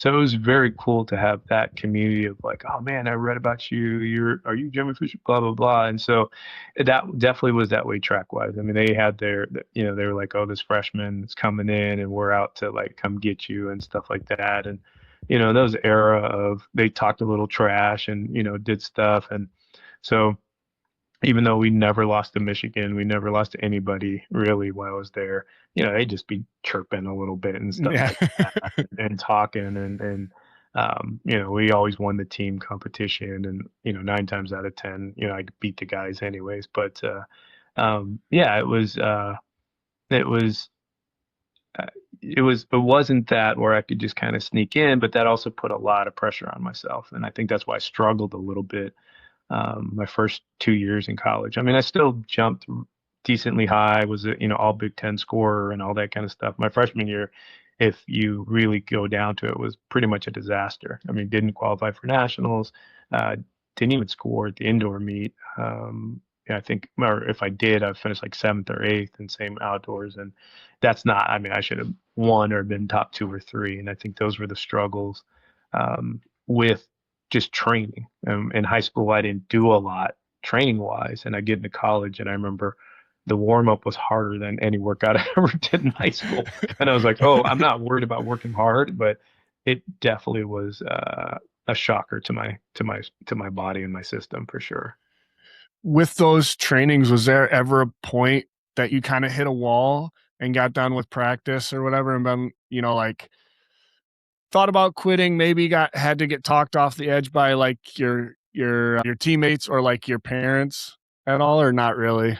it was very cool to have that community of like, oh man, I read about you. Are you Jeremy Fischer? Blah blah blah. And so that definitely was that way track wise. I mean, they had they were like, oh, this freshman is coming in, and we're out to like come get you and stuff like that. And those era of they talked a little trash and did stuff. And so even though we never lost to Michigan, we never lost to anybody really while I was there. They'd just be chirping a little bit and stuff Yeah. like that, and talking, and we always won the team competition, and 9 times out of 10, I beat the guys anyways. But yeah, it was. Uh, it wasn't that where I could just kind of sneak in, but that also put a lot of pressure on myself, and I think that's why I struggled a little bit my first 2 years in college. I mean, I still jumped decently high, was a all Big Ten scorer and all that kind of stuff. My freshman year, if you really go down to it, was pretty much a disaster. I mean, didn't qualify for nationals, uh, didn't even score at the indoor meet. Yeah, I think, or if I did, I finished like seventh or eighth, and same outdoors. And that's not. I mean, I should have won or been top two or three. And I think those were the struggles with just training. In high school, I didn't do a lot training wise, and I get into college, and I remember the warm up was harder than any workout I ever did in high school. And I was like, oh, I'm not worried about working hard, but it definitely was a shocker to my body and my system for sure. With those trainings, was there ever a point that you kind of hit a wall and got done with practice or whatever, and then, like, thought about quitting, maybe had to get talked off the edge by like your teammates or like your parents at all, or not really?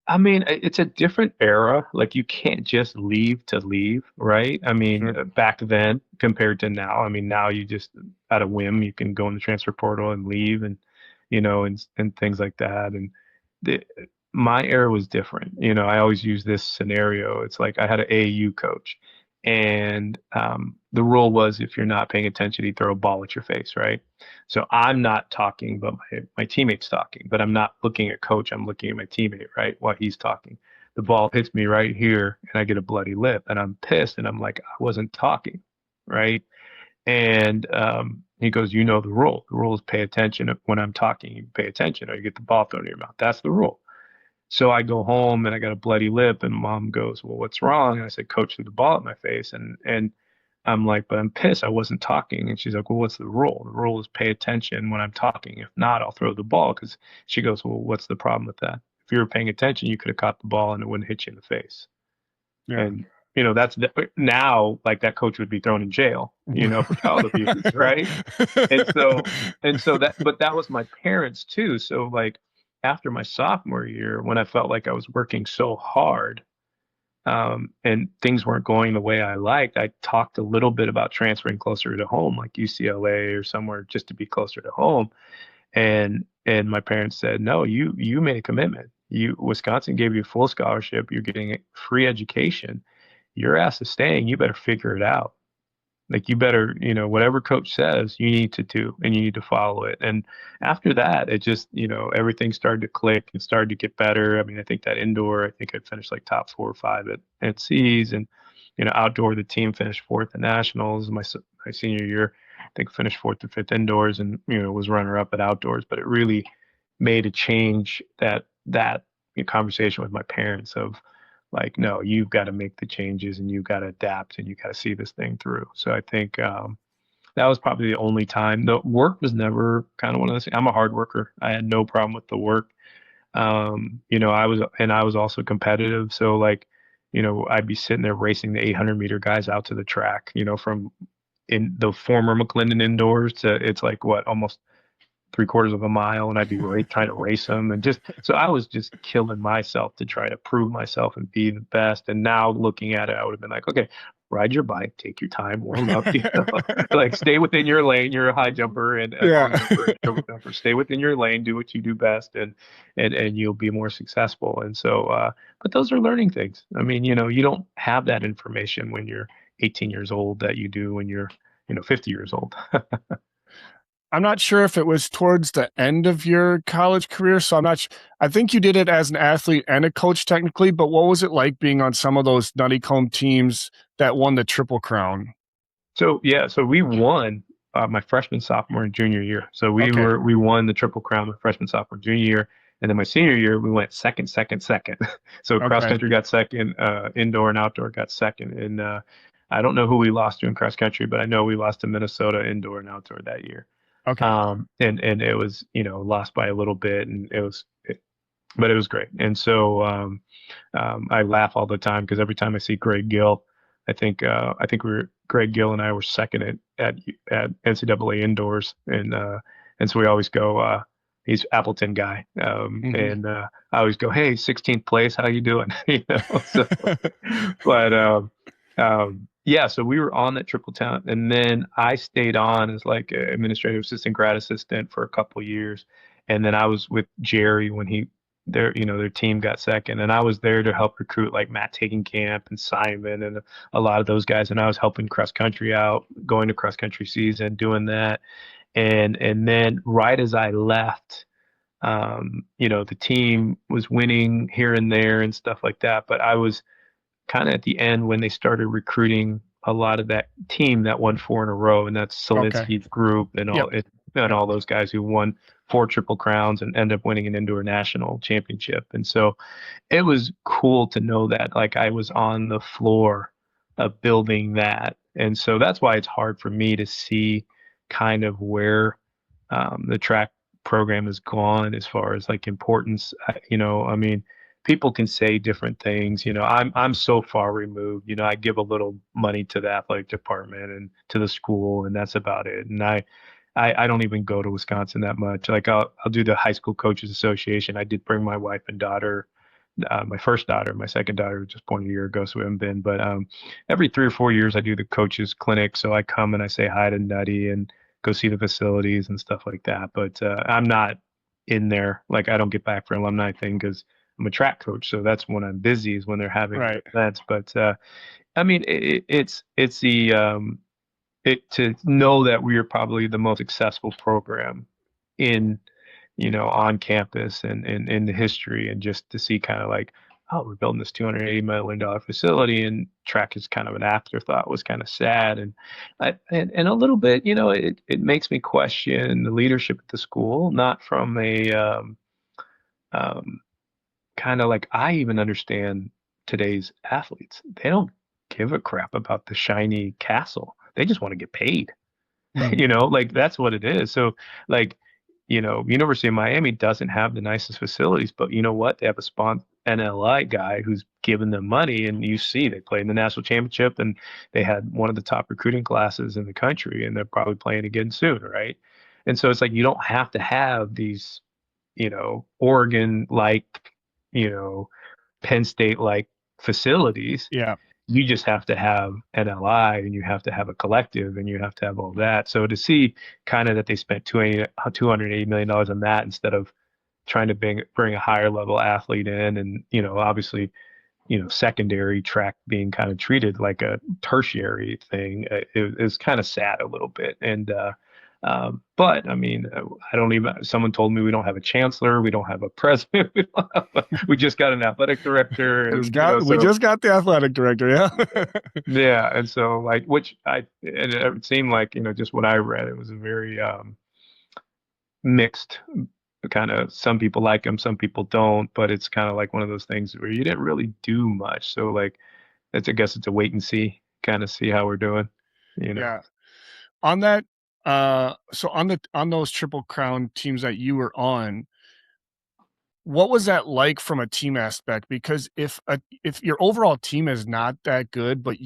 I mean, it's a different era. Like you can't just leave to leave, right? I mean, Sure. back then compared to now, I mean, now you just at a whim you can go in the transfer portal and leave, and and things like that. And the my era was different. I always use this scenario. It's like I had an AAU coach, and the rule was if you're not paying attention, he'd throw a ball at your face, right? So I'm not talking, but my teammate's talking, but I'm not looking at coach. I'm looking at my teammate, right? While he's talking. The ball hits me right here and I get a bloody lip and I'm pissed and I'm like, I wasn't talking, right? And he goes, you know the rule. The rule is pay attention when I'm talking. You pay attention or you get the ball thrown in your mouth. That's the rule. So I go home and I got a bloody lip and mom goes, well, what's wrong? And I said, coach threw the ball at my face. And I'm like, but I'm pissed. I wasn't talking. And she's like, well, what's the rule? The rule is pay attention when I'm talking. If not, I'll throw the ball. Because she goes, well, what's the problem with that? If you were paying attention, you could have caught the ball and it wouldn't hit you in the face. Yeah. And, that's now like that coach would be thrown in jail, for child abuse, right? And so but that was my parents too. So like after my sophomore year, when I felt like I was working so hard, and things weren't going the way I liked, I talked a little bit about transferring closer to home, like UCLA or somewhere just to be closer to home. And my parents said, no, you made a commitment. Wisconsin gave you a full scholarship. You're getting free education. Your ass is staying. You better figure it out. Like you better, whatever coach says, you need to do and you need to follow it. And after that, it just, everything started to click and started to get better. I mean, I think I think I finished like top 4 or 5 at C's, and, outdoor, the team finished fourth at nationals. My senior year, I think finished fourth or fifth indoors and, was runner up at outdoors, but it really made a change that conversation with my parents of, like, no, you've got to make the changes and you've got to adapt and you got to see this thing through. So I think that was probably the only time. The work was never kind of one of those things. I'm a hard worker. I had no problem with the work. I was also competitive. So like, I'd be sitting there racing the 800-meter guys out to the track, from in the former McClendon indoors to it's like what, almost 3/4 of a mile, and I'd be trying to race them, and so I was just killing myself to try to prove myself and be the best. And now looking at it, I would have been like, okay, ride your bike, take your time, warm up, like stay within your lane. You're a high jumper and a long jumper and triple jumper. Stay within your lane, do what you do best, and you'll be more successful. And so, but those are learning things. I mean, you don't have that information when you're 18 years old that you do when you're 50 years old. I'm not sure if it was towards the end of your college career, so I think you did it as an athlete and a coach technically, but what was it like being on some of those Nuttycombe teams that won the Triple Crown? So yeah, so we won my freshman, sophomore, and junior year. So we won the Triple Crown my freshman, sophomore, junior year, and then my senior year we went second, second, second. So cross country got second, indoor and outdoor got second, and I don't know who we lost to in cross country, but I know we lost to Minnesota indoor and outdoor that year. Okay. And it was, lost by a little bit, and but it was great. And so I laugh all the time because every time I see Greg Gill, I think Greg Gill and I were second at NCAA indoors, and so we always go. He's Appleton guy, and I always go, "Hey, 16th place, how you doing?" So, but yeah, so we were on that Triple Crown, and then I stayed on as like an administrative assistant, grad assistant for a couple of years, and then I was with Jerry when their team got second, and I was there to help recruit like Matt Tagenkamp and Simon and a lot of those guys, and I was helping cross country out, going to cross country season, doing that, and then right as I left, the team was winning here and there and stuff like that, but I was kind of at the end when they started recruiting a lot of that team that won 4 in a row, and that's Solinsky's group and all those guys who won 4 Triple Crowns and ended up winning an indoor national championship. And so it was cool to know that like I was on the floor of building that. And so that's why it's hard for me to see kind of where the track program has gone as far as like importance. I mean, people can say different things. I'm so far removed. I give a little money to the athletic department and to the school, and that's about it. And I don't even go to Wisconsin that much. Like I'll do the high school coaches association. I did bring my wife and daughter, my first daughter, my second daughter was just born a year ago, so we haven't been. But every 3 or 4 years, I do the coaches clinic. So I come and I say hi to Nutty and go see the facilities and stuff like that. But I'm not in there. Like I don't get back for alumni thing because I'm a track coach. So that's when I'm busy is when they're having Right. events. But I mean, it's the to know that we are probably the most successful program in on campus and in the history, and just to see kind of like, oh, we're building this $280 million facility and track is kind of an afterthought was kind of sad. And and a little bit, it makes me question the leadership at the school, not from a um, kind of like, I even understand today's athletes. They don't give a crap about the shiny castle. They just want to get paid. Mm. Like that's what it is. So like, University of Miami doesn't have the nicest facilities, but you know what? They have a NLI guy who's giving them money, and you see they played in the national championship, and they had one of the top recruiting classes in the country, and they're probably playing again soon, right? And so it's like you don't have to have these, Oregon like, Penn State like facilities. Yeah. You just have to have NLI, and you have to have a collective, and you have to have all that. So to see kind of that they spent $280 million on that instead of trying to bring a higher level athlete in, and obviously secondary track being kind of treated like a tertiary thing, it was kind of sad a little bit. And but I mean, I don't even. Someone told me we don't have a chancellor, we don't have a president, we just got an athletic director, and We just got the athletic director. Yeah. yeah, and so like, which it seemed like just what I read, it was a very mixed kind of. Some people like him, some people don't, but it's kind of like one of those things where you didn't really do much. So like, I guess it's a wait and see, kind of see how we're doing. Yeah. On that, so on those Triple Crown teams that you were on, what was that like from a team aspect? Because if your overall team is not that good, but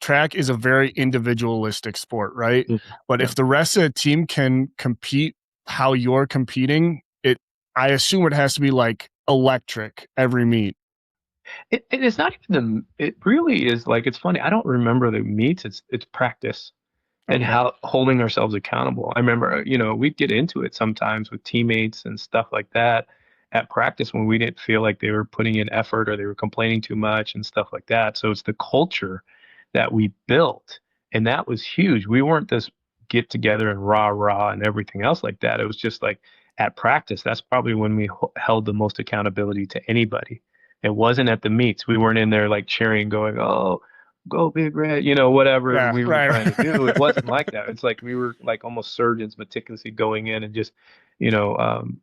track is a very individualistic sport, right? Yeah. But Yeah. if the rest of the team can compete how you're competing, I assume it has to be like electric every meet. It's not even it really is like, it's funny. I don't remember the meets. It's practice and Okay. how holding ourselves accountable. I remember, we'd get into it sometimes with teammates and stuff like that at practice when we didn't feel like they were putting in effort or they were complaining too much and stuff like that. So it's the culture that we built, and that was huge. We weren't this get together and rah rah and everything else like that. It was just like at practice. That's probably when we held the most accountability to anybody. It wasn't at the meets. We weren't in there like cheering, going, "Oh, go Big Red," whatever Yeah, we were right. trying to do. It wasn't like that. It's like we were like almost surgeons, meticulously going in and just, you know, um,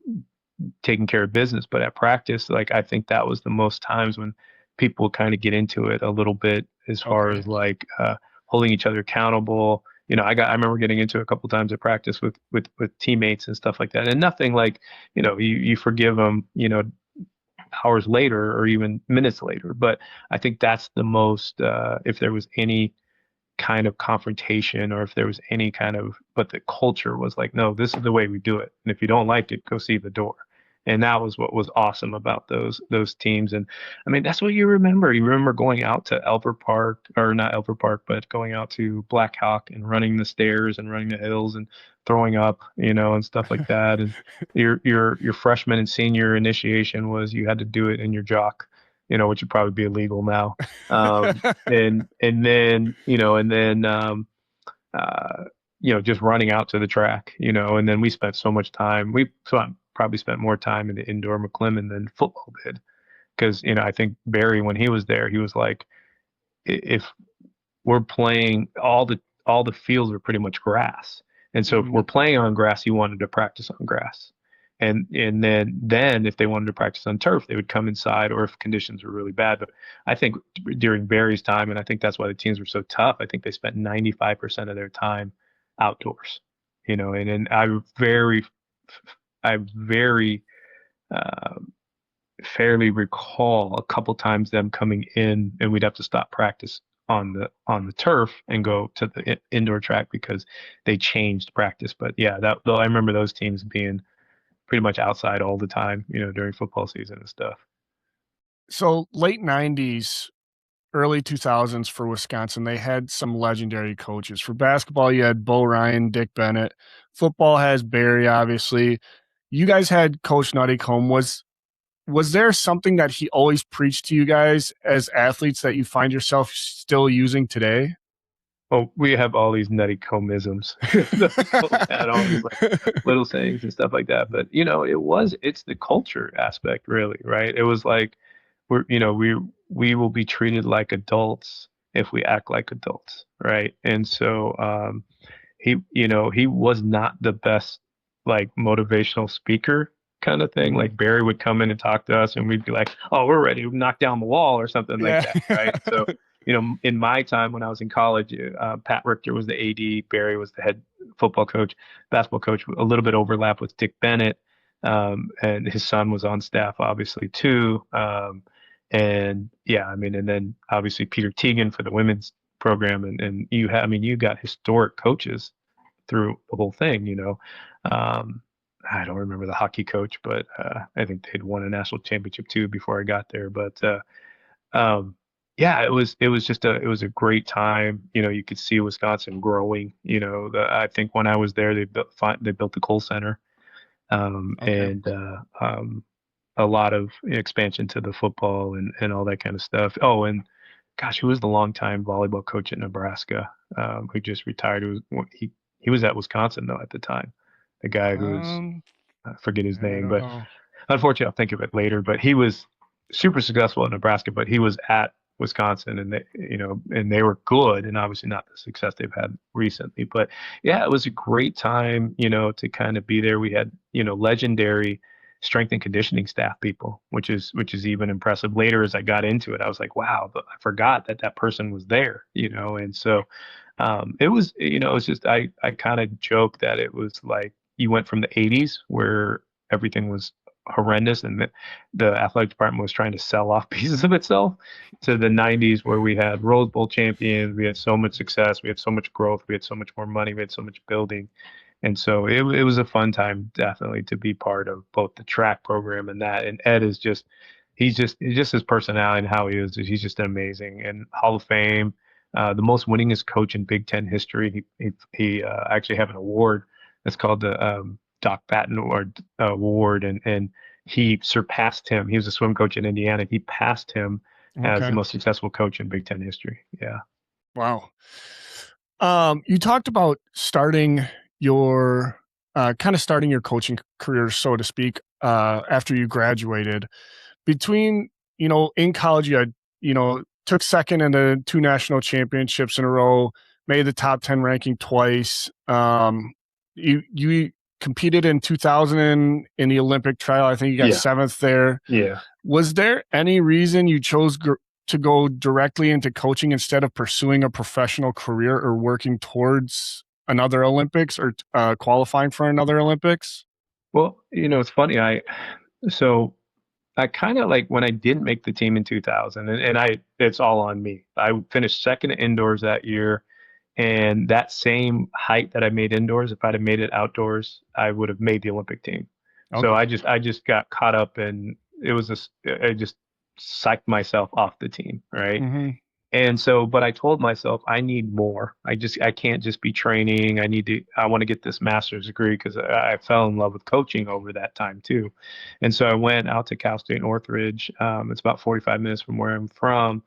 taking care of business. But at practice, like I think that was the most times when people kind of get into it a little bit as far Okay. as like holding each other accountable. I remember getting into it a couple times at practice with teammates and stuff like that, and nothing like, you forgive them, hours later or even minutes later. But I think that's the most, if there was any kind of confrontation, or if there was any kind of, but the culture was like, no, this is the way we do it. And if you don't like it, go see the door. And that was what was awesome about those teams. And I mean, that's what you remember. You remember going out to Elbert Park, or not Elbert Park, but going out to Black Hawk and running the stairs and running the hills and throwing up, and stuff like that. And your freshman and senior initiation was you had to do it in your jock, which would probably be illegal now. And then just running out to the track, and then we spent so much time. Probably spent more time in the indoor McClellan than football did, because I think Barry, when he was there, he was like, if we're playing, all the fields are pretty much grass, And so if we're playing on grass, he wanted to practice on grass. And then if they wanted to practice on turf, they would come inside, or if conditions were really bad. But I think during Barry's time, and I think that's why the teams were so tough, I think they spent 95% of their time outdoors, and I very uh, fairly recall a couple times them coming in, and we'd have to stop practice on the turf and go to the indoor track because they changed practice. But yeah, that though I remember those teams being pretty much outside all the time, during football season and stuff. So late 90s, early 2000s for Wisconsin, they had some legendary coaches. For basketball, you had Bo Ryan, Dick Bennett. Football has Barry, obviously. You guys had Coach Nuttycombe. Was there something that he always preached to you guys as athletes that you find yourself still using today? Well, we have all these Nuttycombeisms. The coach had all these like little sayings and stuff like that. But it's the culture aspect, really, right? It was like we will be treated like adults if we act like adults, right? And so he was not the best like motivational speaker kind of thing. Like Barry would come in and talk to us, and we'd be like, "Oh, we're ready to knock down the wall" or something like Yeah. that, right? So in my time when I was in college, Pat Richter was the AD, Barry was the head football coach, basketball coach, a little bit overlap with Dick Bennett, and his son was on staff obviously too. And yeah, I mean, and then obviously Peter Teagan for the women's program, and you got historic coaches through the whole thing. I don't remember the hockey coach, but I think they'd won a national championship too before I got there. But yeah, it was a great time. You could see Wisconsin growing. I think when I was there, they built the Kohl Center, Okay. and a lot of expansion to the football and all that kind of stuff. Oh, and gosh, who was the longtime volleyball coach at Nebraska, who just retired? He was at Wisconsin though at the time. The guy who's Um, I forget his I name, don't but know. unfortunately, I'll think of it later. But he was super successful at Nebraska, but he was at Wisconsin, and they were good, and obviously not the success they've had recently. But yeah, it was a great time, to kind of be there. We had, legendary strength and conditioning staff people, which is even impressive. Later, as I got into it, I was like, wow, but I forgot that person was there, and so it was just I kind of joke that it was like you went from the 80s where everything was horrendous and the athletic department was trying to sell off pieces of itself to the 90s where we had Rose Bowl champions, we had so much success, we had so much growth, we had so much more money, we had so much building. And so it was a fun time definitely to be part of both the track program and that. And Ed is he's just his personality and how he is, he's just amazing and Hall of Fame, the most winningest coach in Big Ten history. He actually have an award that's called the Doc Patton Award, and he surpassed him. He was a swim coach in Indiana. He passed him as the Okay. most successful coach in Big Ten history. Yeah. Wow. You talked about your starting your coaching career, so to speak, after you graduated. Between, in college, you had, took second in the 2 national championships in a row, made the top 10 ranking twice. You competed in 2000 in the Olympic trial. I think you got Yeah. 7th there. Yeah. Was there any reason you chose to go directly into coaching instead of pursuing a professional career or working towards another Olympics or qualifying for another Olympics? Well, it's funny. So I kind of like when I didn't make the team in 2000, and it's all on me. I finished second indoors that year, and that same height that I made indoors, if I'd have made it outdoors, I would have made the Olympic team. So Okay. I just got caught up, and it was this. I just psyched myself off the team, right? Mm-hmm. And so, but I told myself I need more. I can't just be training. I want to get this master's degree because I fell in love with coaching over that time too. And so I went out to Cal State Northridge. It's about 45 minutes from where I'm from.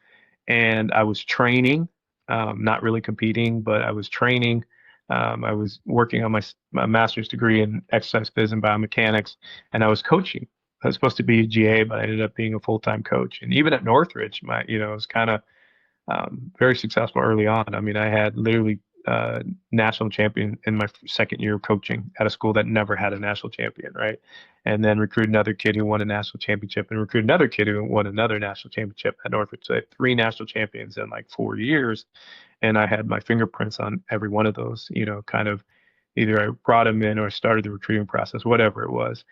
And I was training, not really competing, but I was training. I was working on my master's degree in exercise phys and biomechanics, and I was coaching. I was supposed to be a GA, but I ended up being a full-time coach. And even at Northridge, it was kind of very successful early on. I mean, I had literally national champion in my second year of coaching at a school that never had a national champion, right? And then recruit another kid who won a national championship, and recruit another kid who won another national championship at Northridge. So I had 3 national champions in like 4 years, and I had my fingerprints on every one of those. Kind of either I brought them in or started the recruiting process, whatever it was.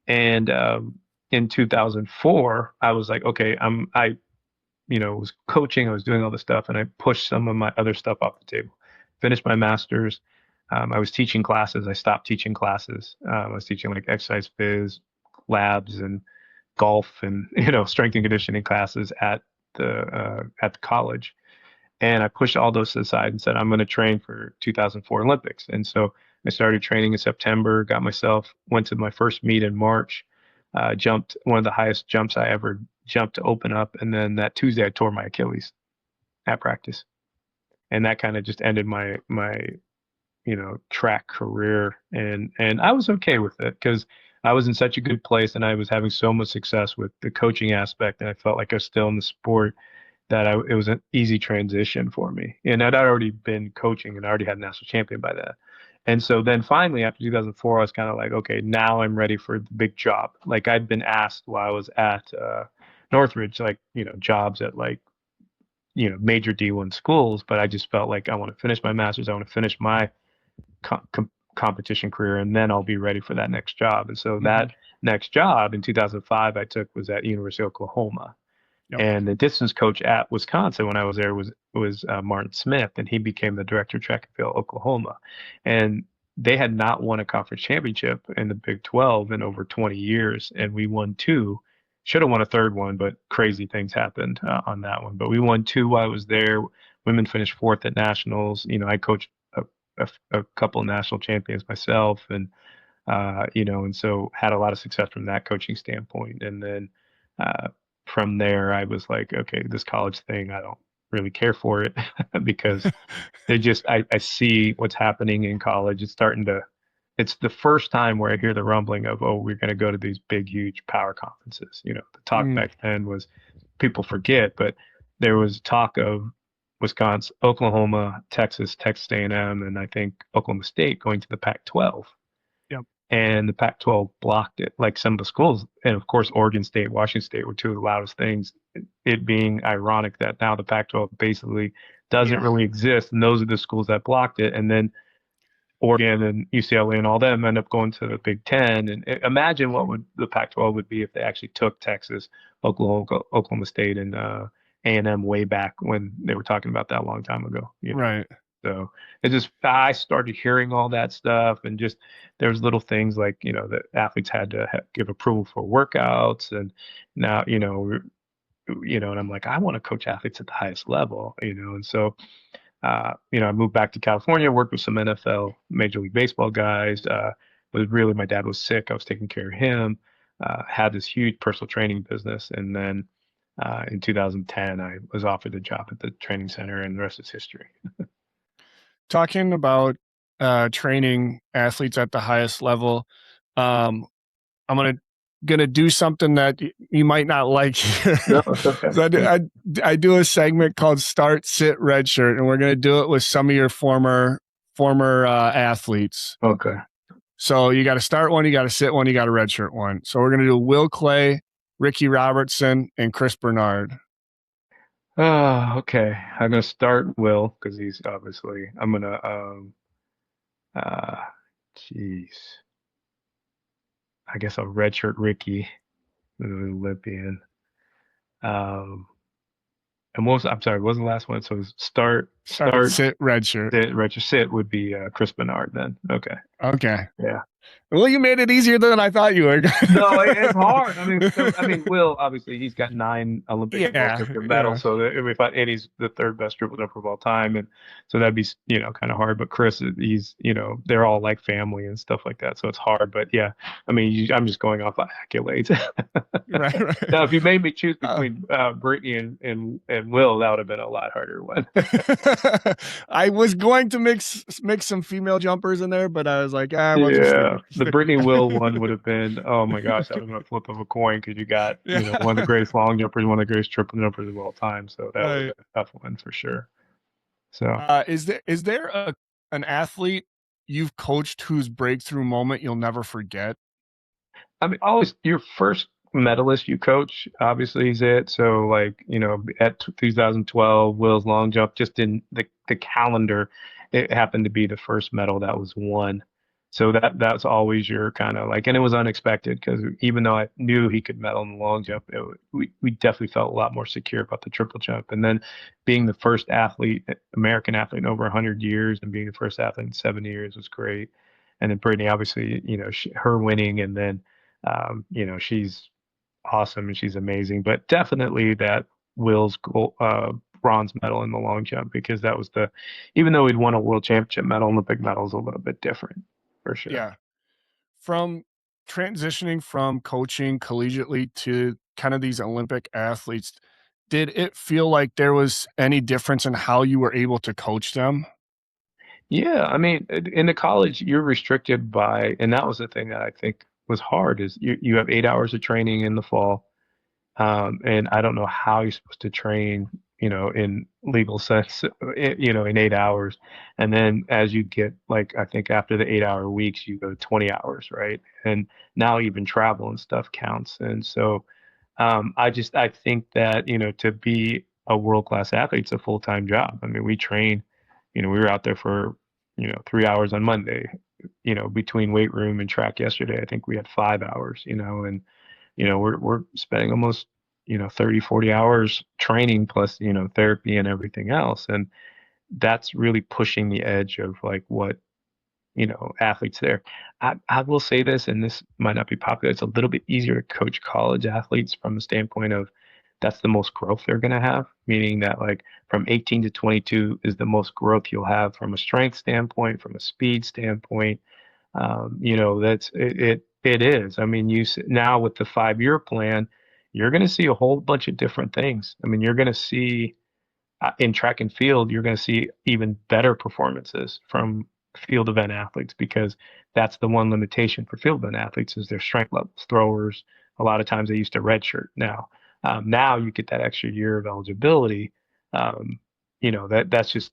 And in 2004, I was like, okay, I was coaching, I was doing all this stuff, and I pushed some of my other stuff off the table. Finished my master's. I was teaching classes. I stopped teaching classes. I was teaching like exercise phys, labs, and golf, and strength and conditioning classes at the college. And I pushed all those aside and said, I'm going to train for 2004 Olympics. And so I started training in September. Went to my first meet in March. Jumped one of the highest jumps I ever jumped to open up, and then that Tuesday I tore my Achilles at practice, and that kind of just ended my track career. And I was okay with it because I was in such a good place, and I was having so much success with the coaching aspect, and I felt like I was still in the sport, that it was an easy transition for me. And I'd already been coaching and I already had a national champion by then. And so then finally, after 2004, I was kind of like, okay, now I'm ready for the big job. Like I'd been asked while I was at Northridge, like, jobs at like, major D1 schools, but I just felt like I want to finish my master's. I want to finish my competition career, and then I'll be ready for that next job. And so that next job in 2005 I took was at University of Oklahoma. Yep. And the distance coach at Wisconsin when I was there was Martin Smith, and he became the director of track and field at Oklahoma. And they had not won a conference championship in the Big 12 in over 20 years, and we won 2. Should have won a third one, but crazy things happened on that one. But we won 2 while I was there. Women finished 4th at nationals. I coached a couple of national champions myself, and and so had a lot of success from that coaching standpoint. And then from there, I was like, okay, this college thing, I don't really care for it because I see what's happening in college. It's the first time where I hear the rumbling of, oh, we're going to go to these big, huge power conferences. The talk back then was, people forget, but there was talk of Wisconsin, Oklahoma, Texas A&M, and I think Oklahoma State going to the Pac-12. And the Pac-12 blocked it, like some of the schools. And of course, Oregon State, Washington State were 2 of the loudest things. It being ironic that now the Pac-12 basically doesn't really exist. And those are the schools that blocked it. And then Oregon and UCLA and all them end up going to the Big Ten. And imagine what the Pac-12 would be if they actually took Texas, Oklahoma State, and A&M way back when they were talking about that a long time ago. Right. So I started hearing all that stuff, and just there was little things like, that athletes had to give approval for workouts, and now, and I'm like, I want to coach athletes at the highest level, and so, I moved back to California, worked with some NFL, Major League Baseball guys. My dad was sick. I was taking care of him, had this huge personal training business. And then in 2010, I was offered a job at the training center, and the rest is history. Talking about training athletes at the highest level, I'm gonna do something that you might not like here. No, it's okay. So I do a segment called Start, Sit, Redshirt, and we're gonna do it with some of your former athletes. Okay. So you got to start one, you got to sit one, you got to redshirt one. So we're gonna do Will Clay, Ricky Robertson, and Chris Bernard. Oh, okay. I'm gonna start Will because he's obviously. I'm gonna jeez. I guess I'll redshirt Ricky, the Olympian. And I'm sorry, what was the last one? So start, sit, redshirt. Redshirt, sit would be Chris Bernard then. Okay. Yeah. Well, you made it easier than I thought you were. No, it's hard. I mean, Will, obviously he's got 9 Olympic medals, so and he's the 3rd best triple jumper of all time, and so that'd be kind of hard. But Chris, he's they're all like family and stuff like that, so it's hard. But yeah, I mean, I'm just going off accolades. Right. Now, if you made me choose between Brittany and Will, that would have been a lot harder one. I was going to mix some female jumpers in there, but I was like, the Brittany Will one would have been, oh my gosh, that was a flip of a coin, because you got one of the greatest long jumpers, one of the greatest triple jumpers of all time. So that was a tough one for sure. So is there a an athlete you've coached whose breakthrough moment you'll never forget? I mean, always your first medalist you coach, obviously is it. So like, at 2012, Will's long jump, just in the calendar, it happened to be the first medal that was won. So that's always your kind of like, and it was unexpected because even though I knew he could medal in the long jump, we definitely felt a lot more secure about the triple jump. And then being the first athlete, American athlete in over 100 years, and being the first athlete in 70 years was great. And then Brittany, obviously, her winning, and then she's awesome and she's amazing, but definitely that Will's bronze medal in the long jump, because that was even though he'd won a world championship medal, Olympic medal is a little bit different for sure. Yeah. From transitioning from coaching collegiately to kind of these Olympic athletes, did it feel like there was any difference in how you were able to coach them? Yeah, I mean, in the college, you're restricted by, and that was the thing that I think was hard, is you have 8 hours of training in the fall. And I don't know how you're supposed to train, in legal sense, in 8 hours. And then as you get, like, I think after the 8 hour weeks, you go to 20 hours, right? And now even travel and stuff counts. And so I think that, to be a world-class athlete, it's a full-time job. I mean, we train, we were out there for, 3 hours on Monday, between weight room and track yesterday. I think we had 5 hours, and we're spending almost 30 40 hours training plus therapy and everything else, and that's really pushing the edge of like what athletes there. I will say this, and this might not be popular, it's a little bit easier to coach college athletes from the standpoint of that's the most growth they're going to have, meaning that like from 18 to 22 is the most growth you'll have from a strength standpoint, from a speed standpoint. That's it is. I mean, now with the 5 year plan, you're going to see a whole bunch of different things. I mean, you're going to see in track and field, you're going to see even better performances from field event athletes, because that's the one limitation for field event athletes is their strength levels. Throwers, a lot of times they used to redshirt. Now you get that extra year of eligibility. That's just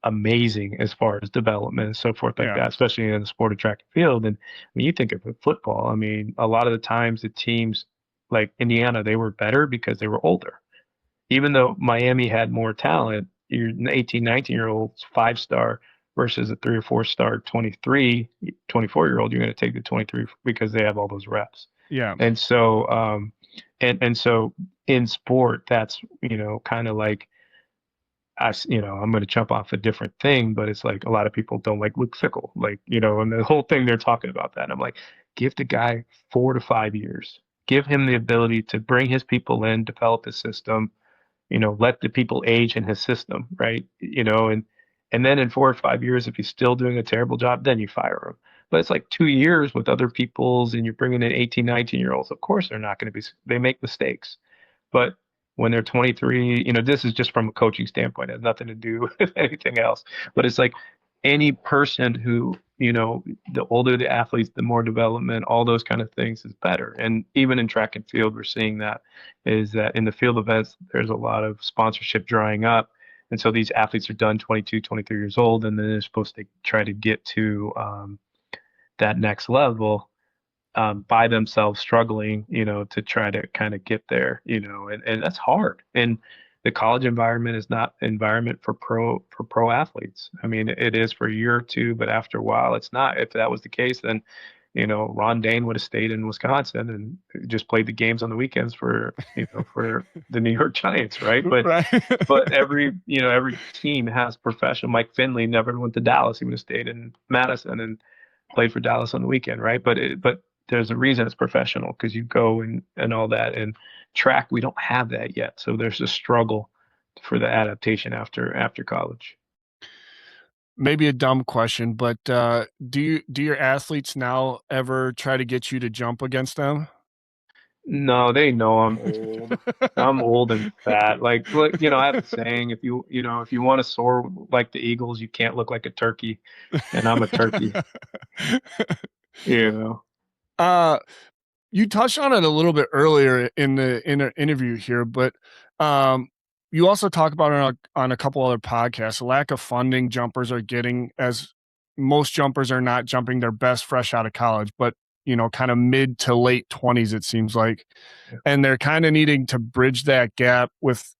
amazing as far as development and so forth like Yeah. that, especially in the sport of track and field. And when you think of football, I mean, a lot of the times the teams like Indiana, they were better because they were older. Even though Miami had more talent, your 18, 19-year-old 5 star versus a 3 or 4 star 23, 24-year-old, you're going to take the 23 because they have all those reps. Yeah. And so, and so in sport, that's, kind of like, I'm going to jump off a different thing, but it's like a lot of people don't like Luke Fickle, like, and the whole thing they're talking about that. I'm like, give the guy 4 to 5 years, give him the ability to bring his people in, develop his system, let the people age in his system, right? And then in 4 or 5 years, if he's still doing a terrible job, then you fire him. But it's like 2 years with other people's, and you're bringing in 18, 19-year-olds. Of course, they're not going to be, they make mistakes. But when they're 23, this is just from a coaching standpoint, it has nothing to do with anything else. But it's like any person who, the older the athletes, the more development, all those kind of things is better. And even in track and field, we're seeing that is that in the field events, there's a lot of sponsorship drying up. And so these athletes are done 22, 23 years old, and then they're supposed to try to get to that next level by themselves, struggling, to try to kind of get there, and that's hard. And the college environment is not an environment for pro athletes. I mean, it is for a year or two, but after a while, it's not. If that was the case, then Ron Dane would have stayed in Wisconsin and just played the games on the weekends for the New York Giants, right? But Right. but every team has professional. Mike Finley never went to Dallas. He would have stayed in Madison and played for Dallas on the weekend, right? But there's a reason it's professional, because you go and all that. And track, we don't have that yet, so there's a struggle for the adaptation after college. Maybe a dumb question, but do your athletes now ever try to get you to jump against them? No, they know I'm old. I'm old and fat. Like, look, I have a saying: if you want to soar like the Eagles, you can't look like a turkey, and I'm a turkey. You know. uh, you touched on it a little bit earlier in the interview here, but um, you also talk about on a couple other podcasts, the lack of funding jumpers are getting, as most jumpers are not jumping their best fresh out of college, but kind of mid to late 20s, it seems like. Yeah. And they're kind of needing to bridge that gap with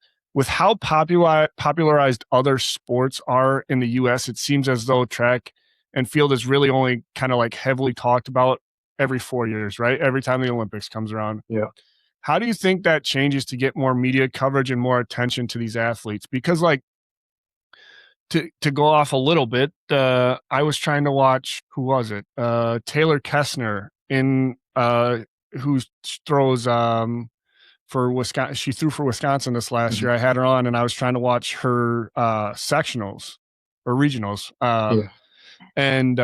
how popularized other sports are in the US. It seems as though track and field is really only kind of like heavily talked about every 4 years, right? Every time the Olympics comes around. Yeah. How do you think that changes to get more media coverage and more attention to these athletes? Because like to go off a little bit, I was trying to watch, who was it? Taylor Kessner who throws for Wisconsin. She threw for Wisconsin this last year. I had her on and I was trying to watch her sectionals or regionals. And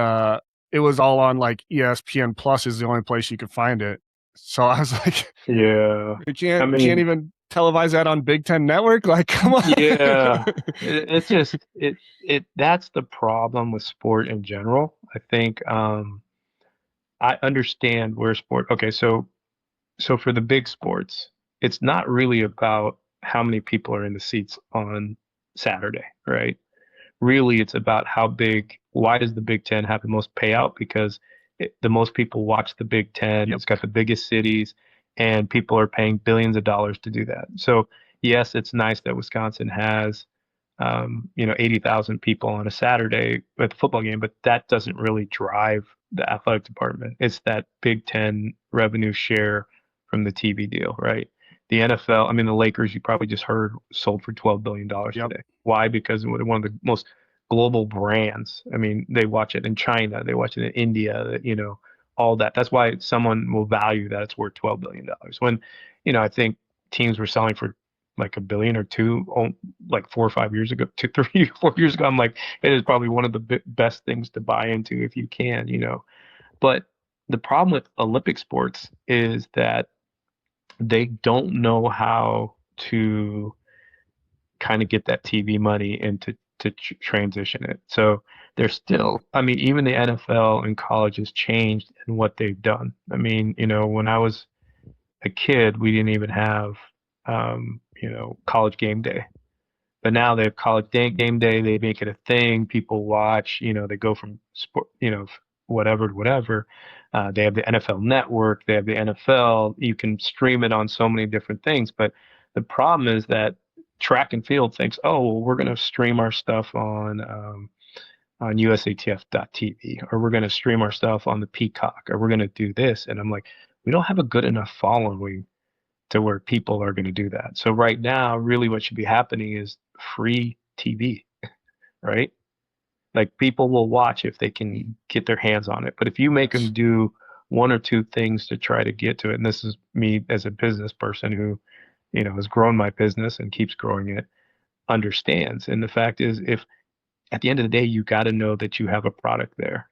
it was all on like ESPN Plus is the only place you could find it. So I was like, yeah, you can't even televise that on Big Ten Network. Like, come on. Yeah, it's just that's the problem with sport in general. I think I understand where sport. Okay, so for the big sports, it's not really about how many people are in the seats on Saturday, right? Really, it's about how big. Why does the Big Ten have the most payout? Because the most people watch the Big Ten. Yep. It's got the biggest cities, and people are paying billions of dollars to do that. So yes, it's nice that Wisconsin has, 80,000 people on a Saturday at the football game, but that doesn't really drive the athletic department. It's that Big Ten revenue share from the TV deal, right? The NFL, I mean, the Lakers, you probably just heard, sold for $12 billion today. Why? Because one of the most global brands. I mean, they watch it in China, they watch it in India, all that. That's why someone will value that it's worth $12 billion. When, I think teams were selling for like $1 billion or $2 billion, like 4 or 5 years ago, 2, 3, 4 years ago. I'm like, it is probably one of the best things to buy into if you can, But the problem with Olympic sports is that they don't know how to kind of get that TV money and to transition it. So they're still, I mean, even the NFL and college has changed in what they've done. I mean, when I was a kid, we didn't even have, college game day. But now they have college game day. They make it a thing. People watch. They go from sport, whatever to whatever. They have the NFL Network. They have the NFL. You can stream it on so many different things. But the problem is that track and field thinks, oh, well, we're going to stream our stuff on USATF.tv, or we're going to stream our stuff on the Peacock, or we're going to do this. And I'm like, we don't have a good enough following to where people are going to do that. So right now, really what should be happening is free TV, right? Like people will watch if they can get their hands on it. But if you make them do one or two things to try to get to it, and this is me as a business person who, has grown my business and keeps growing it, understands. And the fact is, if at the end of the day, you got to know that you have a product there.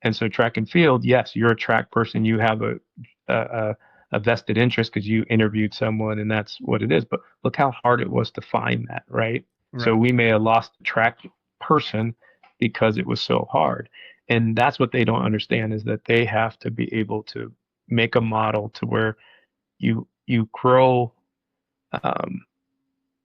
And so track and field, yes, you're a track person. You have a vested interest because you interviewed someone and that's what it is. But look how hard it was to find that, right? So we may have lost a track person because it was so hard. And that's what they don't understand, is that they have to be able to make a model to where you grow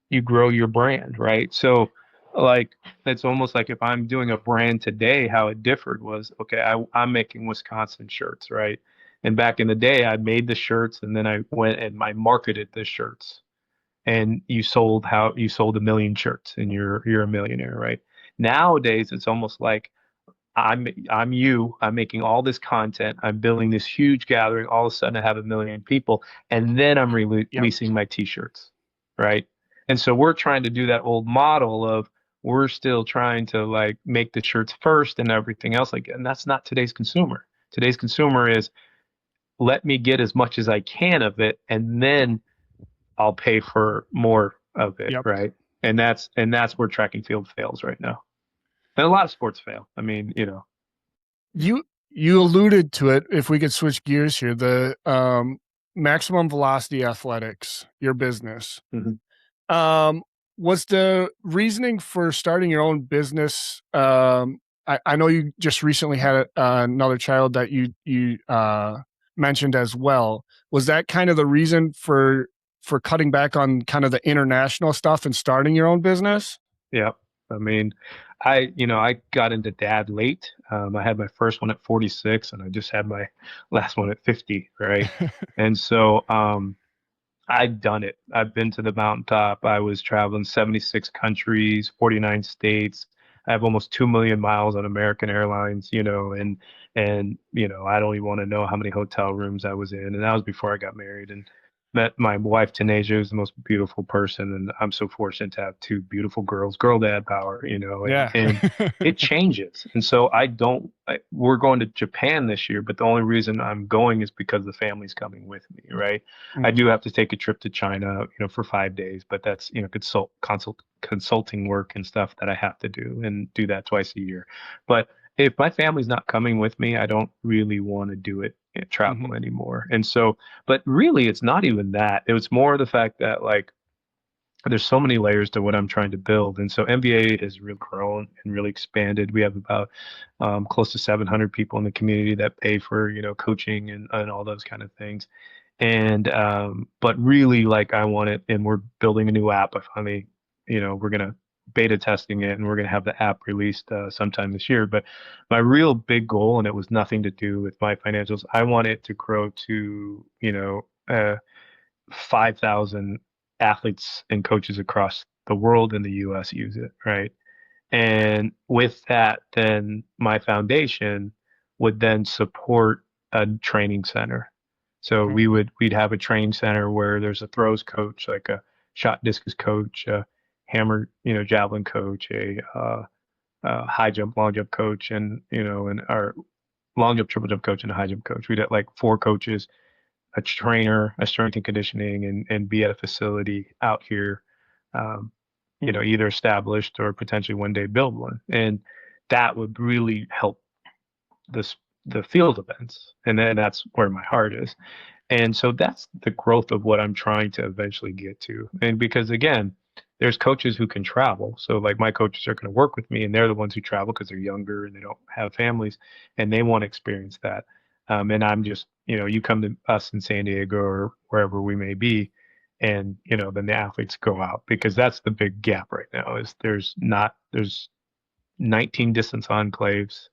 your brand, right? So like it's almost like if I'm doing a brand today, how it differed was, okay, I'm making Wisconsin shirts, right? And back in the day, I made the shirts and then I went and I marketed the shirts. And you sold 1 million shirts and you're a millionaire, right? Nowadays, it's almost like I'm making all this content, I'm building this huge gathering, all of a sudden I have 1 million people, and then I'm releasing my t-shirts, right? And so we're trying to do that old model of we're still trying to like make the shirts first and everything else, like, and that's not today's consumer. Today's consumer is, let me get as much as I can of it, and then I'll pay for more of it, right? And that's where track and field fails right now. And a lot of sports fail. I mean, You alluded to it. If we could switch gears here, the Maximum Velocity Athletics, your business. Was the reasoning for starting your own business? I know you just recently had another child that you mentioned as well. Was that kind of the reason for for cutting back on kind of the international stuff and starting your own business? Yeah. I mean, I got into dad late. I had my first one at 46 and I just had my last one at 50, right? And so, I've done it. I've been to the mountaintop. I was traveling 76 countries, 49 states. I have almost 2 million miles on American Airlines, and I don't even want to know how many hotel rooms I was in. And that was before I got married and met my wife Tanasia, who's the most beautiful person. And I'm so fortunate to have two beautiful girls, girl dad power, and, Yeah. and it changes. And so we're going to Japan this year, but the only reason I'm going is because the family's coming with me, right? I do have to take a trip to China, for 5 days, but that's, consulting work and stuff that I have to do and do that twice a year. But if my family's not coming with me, I don't really want to do it, travel anymore. And so, but really it's not even that. It was more the fact that like there's so many layers to what I'm trying to build. And so MBA has really grown and really expanded. We have about close to 700 people in the community that pay for, coaching and all those kind of things. And but really like I want it, and we're building a new app. I finally, we're gonna beta testing it and we're gonna have the app released sometime this year. But my real big goal, and it was nothing to do with my financials, I want it to grow to 5,000 athletes and coaches across the world and the US use it, right? And with that, then my foundation would then support a training center. So Okay. we'd have a training center where there's a throws coach, like a shot discus coach, a hammer, javelin coach, a high jump, long jump coach, and our long jump, triple jump coach, and a high jump coach. We'd have like four coaches, a trainer, a strength and conditioning, and be at a facility out here, um, either established or potentially one day build one. And that would really help this the field events. And then that's where my heart is. And so that's the growth of what I'm trying to eventually get to. And because again, there's coaches who can travel. So like my coaches are going to work with me and they're the ones who travel because they're younger and they don't have families and they want to experience that. And I'm just, you come to us in San Diego or wherever we may be, and then the athletes go out because that's the big gap right now is there's 19 distance enclaves,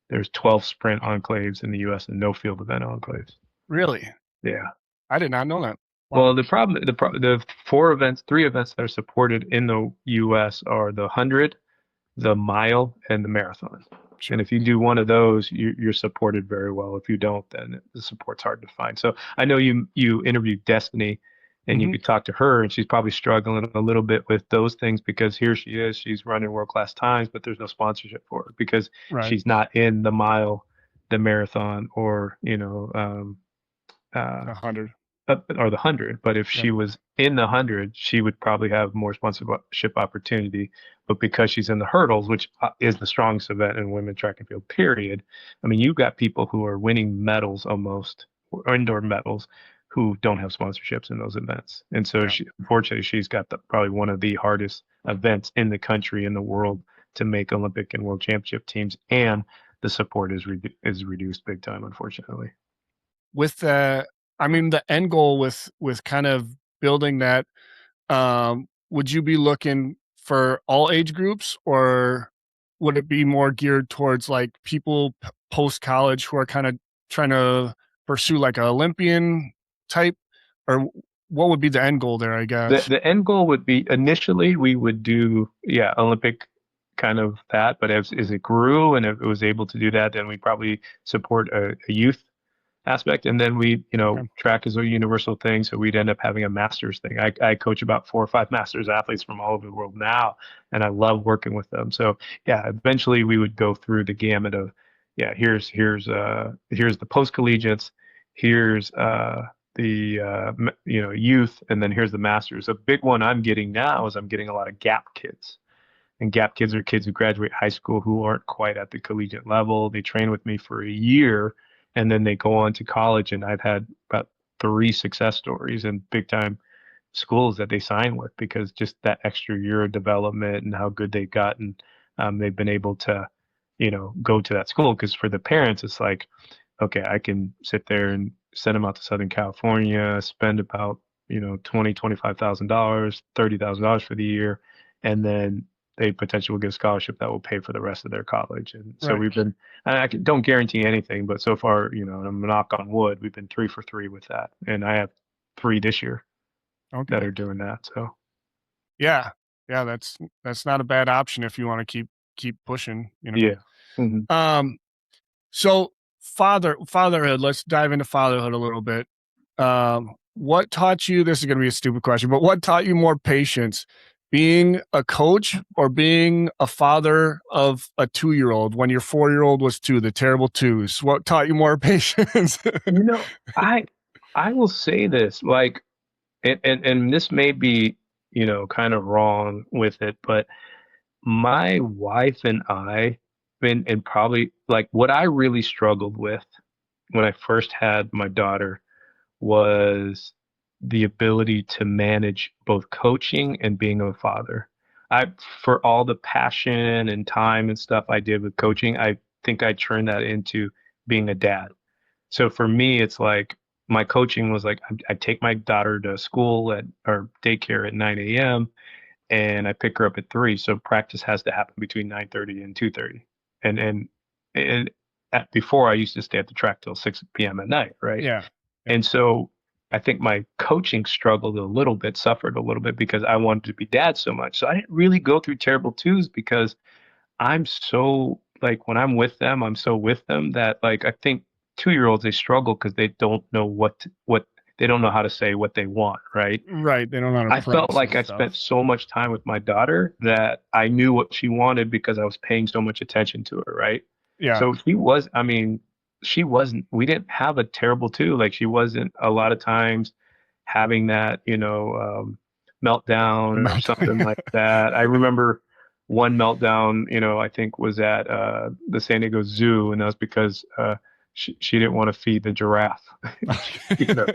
there's 12 sprint enclaves in the US and no field event enclaves. Really? Yeah. I did not know that. Wow. Well, the three events that are supported in the US are the 100, the mile, and the marathon. Sure. And if you do one of those, you're supported very well. If you don't, then the support's hard to find. So I know you interviewed Destiny, and you could talk to her, and she's probably struggling a little bit with those things because here she is, she's running world-class times, but there's no sponsorship for her because Right. she's not in the mile, the marathon, or 100. or the 100. But if she was in the 100, she would probably have more sponsorship opportunity. But because she's in the hurdles, which is the strongest event in women track and field, period. I mean, you've got people who are winning medals almost, or indoor medals, who don't have sponsorships in those events. And so, unfortunately, she's got probably one of the hardest events in the country, in the world, to make Olympic and world championship teams. And the support is reduced big time, unfortunately. With the end goal with kind of building that, would you be looking for all age groups, or would it be more geared towards like people post college who are kind of trying to pursue like an Olympian type, or what would be the end goal there, I guess? The end goal would be initially we would do Olympic kind of that, but as it grew and if it was able to do that, then we probably support a youth aspect, and then we track is a universal thing, so we'd end up having a masters thing. I coach about 4 or 5 masters athletes from all over the world now, and I love working with them. So eventually we would go through the gamut of here's the post collegiates, here's the youth, and then here's the masters. A big one I'm getting now is I'm getting a lot of gap kids. And gap kids are kids who graduate high school who aren't quite at the collegiate level. They train with me for a year and then they go on to college. And I've had about 3 success stories in big time schools that they sign with because just that extra year of development and how good they've gotten. They've been able to, go to that school. Because for the parents, it's like, okay, I can sit there and send them out to Southern California, spend about $25,000, $30,000 for the year, and then they potentially will get a scholarship that will pay for the rest of their college. And so Right. we've been, and don't guarantee anything, but so far, and I'm knock on wood, we've been 3 for 3 with that, and I have 3 this year that Okay. are doing that. So Yeah. Yeah. That's not a bad option if you want to keep pushing. yeah. Mhm. So fatherhood. Let's dive into fatherhood a little bit. What taught you? This is going to be a stupid question, but what taught you more patience, being a coach or being a father of a 2-year-old when your 4-year-old was 2, the terrible twos? What taught you more patience? You know, I I will say this, like, and this may be, kind of wrong with it, but my wife and I, and probably like what I really struggled with when I first had my daughter was the ability to manage both coaching and being a father. I, for all the passion and time and stuff I did with coaching, I think I turned that into being a dad. So for me, it's like my coaching was like I take my daughter to school at or daycare at 9 a.m. and I pick her up at 3. So practice has to happen between 9:30 and 2:30. And before I used to stay at the track till 6 p.m. at night, right? Yeah. And so I think my coaching struggled a little bit, suffered a little bit because I wanted to be dad so much. So I didn't really go through terrible twos because I'm so like when I'm with them, I'm so with them that like I think 2-year-olds they struggle because they don't know what they don't know how to say what they want, right? Right. They don't know how I to felt like process I stuff. spent so much time with my daughter that I knew what she wanted because I was paying so much attention to her, right? Yeah. So I mean, she wasn't, we didn't have a terrible two. Like she wasn't a lot of times having that, meltdown or something like that. I remember one meltdown, I think was at the San Diego Zoo, and that was because she didn't want to feed the giraffe. you know,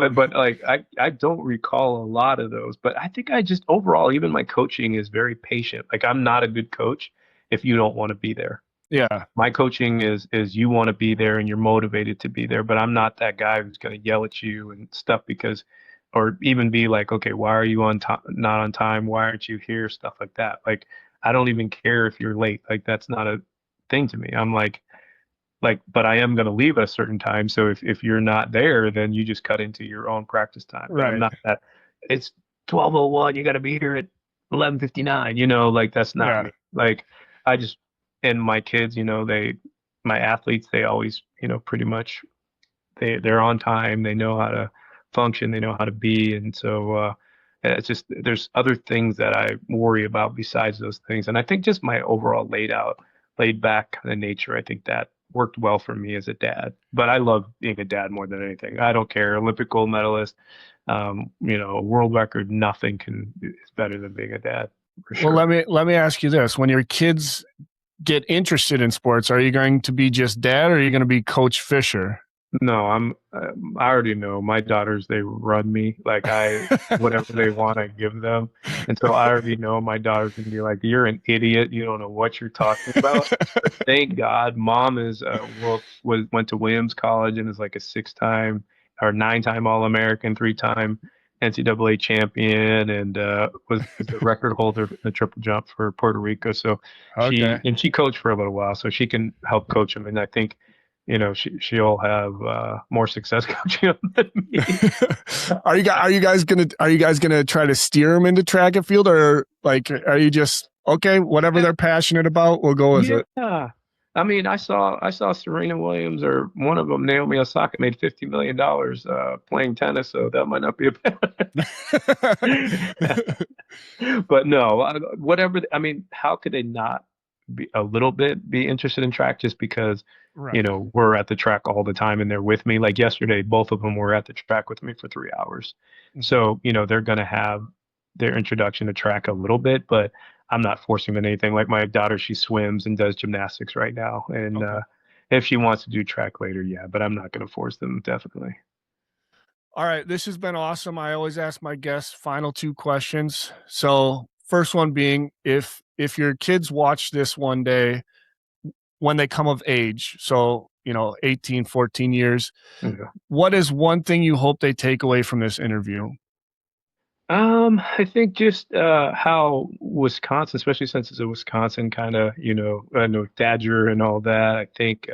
but like I don't recall a lot of those. But I think I just overall, even my coaching is very patient. Like I'm not a good coach if you don't want to be there. Yeah. My coaching is you want to be there and you're motivated to be there, but I'm not that guy who's going to yell at you and stuff because, or even be like, okay, why are you on time, not on time? Why aren't you here? Stuff like that. Like I don't even care if you're late. Like that's not a thing to me. I'm like, but I am going to leave at a certain time. So if you're not there, then you just cut into your own practice time. But I'm Right. not that. It's 12:01. You got to be here at 11:59. Like that's not Yeah. me. Like I just and my kids, my athletes, they always, pretty much they're on time. They know how to function. They know how to be, and so it's just there's other things that I worry about besides those things. And I think just my overall laid back kind of nature. I think that worked well for me as a dad. But I love being a dad more than anything. I don't care. Olympic gold medalist, world record, nothing is better than being a dad for Well, sure. let me ask you this: when your kids get interested in sports, are you going to be just dad, or are you going to be Coach Fisher? No, I already know my daughters, they run me. Like whatever they want, I give them. And so I already know my daughter's gonna be like, you're an idiot. You don't know what you're talking about. But thank God, mom is went to Williams College and is like a 6-time or 9-time All-American, 3-time NCAA champion, and was the record holder in the triple jump for Puerto Rico. So Okay. she coached for a little while, so she can help coach them. And I think she'll have more success coaching than me. Are you guys gonna try to steer them into track and field, or like are you just okay, whatever they're passionate about, we'll go with it? Yeah. I mean, I saw Serena Williams or one of them, Naomi Osaka, made $50 million playing tennis, so that might not be a bad. But no, whatever. I mean, how could they not be a little bit be interested in track just because, Right. we're at the track all the time and they're with me. Like yesterday, both of them were at the track with me for 3 hours. Mhm. So, they're going to have their introduction to track a little bit, but I'm not forcing them anything. Like my daughter, she swims and does gymnastics right now. And Okay. if she wants to do track later, yeah, but I'm not going to force them, definitely. All right, this has been awesome. I always ask my guests final 2 questions. So, first one being if your kids watch this one day when they come of age. So, 18, 14 years. Yeah. What is one thing you hope they take away from this interview? I think just how Wisconsin, especially since it's a Wisconsin kind of, I know Dadger and all that. I think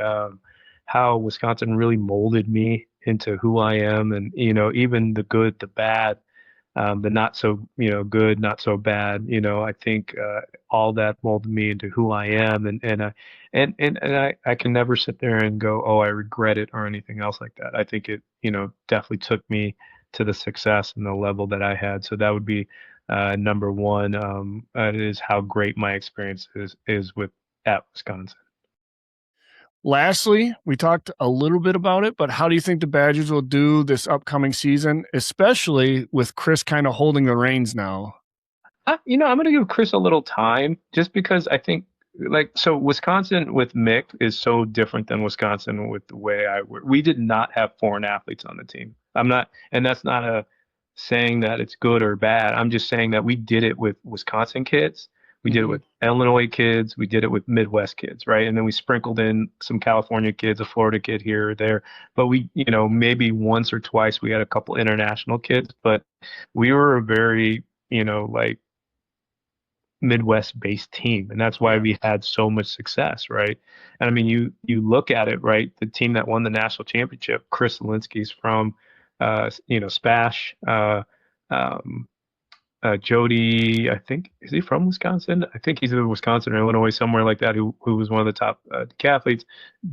how Wisconsin really molded me into who I am, and even the good, the bad, the not so good, not so bad. I think all that molded me into who I am, and I can never sit there and go, oh, I regret it or anything else like that. I think it definitely took me to the success and the level that I had. So that would be number one. Is how great my experience is with at Wisconsin. Lastly, we talked a little bit about it, but how do you think the Badgers will do this upcoming season, especially with Chris kind of holding the reins now? I'm going to give Chris a little time just because I think, so Wisconsin with Mick is so different than Wisconsin with the way we did not have foreign athletes on the team. And that's not a saying that it's good or bad. I'm just saying that we did it with Wisconsin kids. We did it with Illinois kids. We did it with Midwest kids, right? And then we sprinkled in some California kids, a Florida kid here or there. But we, maybe once or twice we had a couple international kids, but we were a very, like Midwest based team, and that's why we had so much success, right? And I mean, you look at it, right? The team that won the national championship, Chris Zielinski's from Spash, Jody, I think, is he from Wisconsin? I think he's in Wisconsin or Illinois, somewhere like that, who was one of the top decathletes.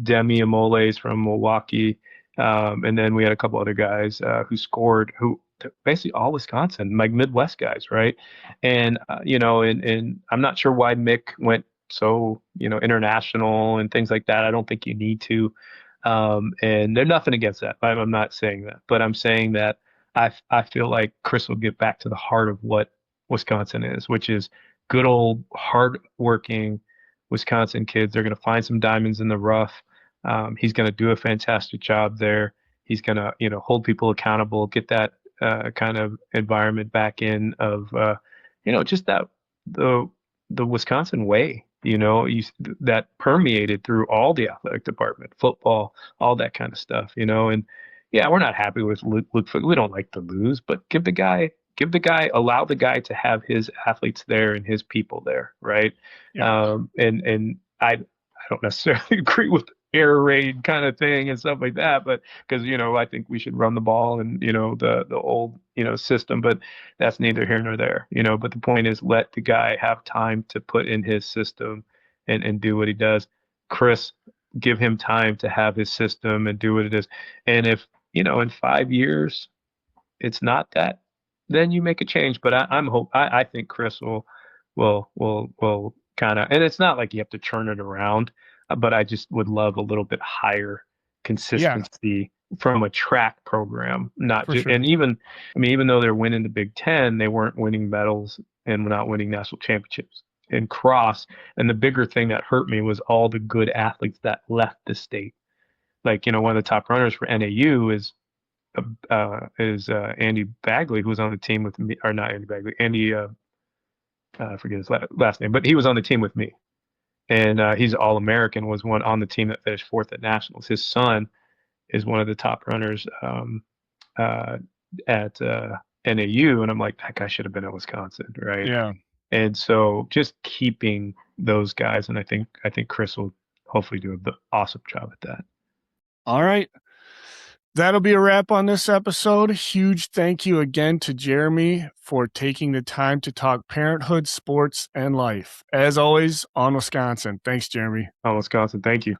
Demi Amoles from Milwaukee, and then we had a couple other guys who scored, who basically all Wisconsin, like Midwest guys, right? And and I'm not sure why Mick went so international and things like that. I don't think you need to, and there's nothing against that. I'm not saying that, but I'm saying that I feel like Chris will get back to the heart of what Wisconsin is, which is good old hard-working Wisconsin kids. They're going to find some diamonds in the rough. He's going to do a fantastic job there. He's going to hold people accountable, get that kind of environment back in of just that the Wisconsin way. That permeated through all the athletic department, football, all that kind of stuff. And yeah, we're not happy with Luke. We don't like to lose, but allow the guy to have his athletes there and his people there, right? Yeah. And I don't necessarily agree with air raid kind of thing and stuff like that, but because I think we should run the ball and the old system, but that's neither here nor there. But the point is, let the guy have time to put in his system and do what he does. Chris, give him time to have his system and do what it is. And if in 5 years it's not that, then you make a change. But I think Chris will kind of, and it's not like you have to turn it around, but I just would love a little bit higher consistency from a track program, not just, sure. and even though they're winning the Big Ten, they weren't winning medals and not winning national championships in cross. And the bigger thing that hurt me was all the good athletes that left the state. Like, one of the top runners for NAU is Andy Bagley, who was on the team with me, or not Andy Bagley, Andy, I forget his last name, but he was on the team with me. And he's All-American, was one on the team that finished fourth at nationals. His son is one of the top runners at NAU, and I'm like, that guy should have been at Wisconsin, right? Yeah. And so just keeping those guys, and I think Chris will hopefully do an awesome job at that. All right. That'll be a wrap on this episode. Huge thank you again to Jeremy for taking the time to talk parenthood, sports, and life. As always, on Wisconsin. Thanks, Jeremy. On Wisconsin. Thank you.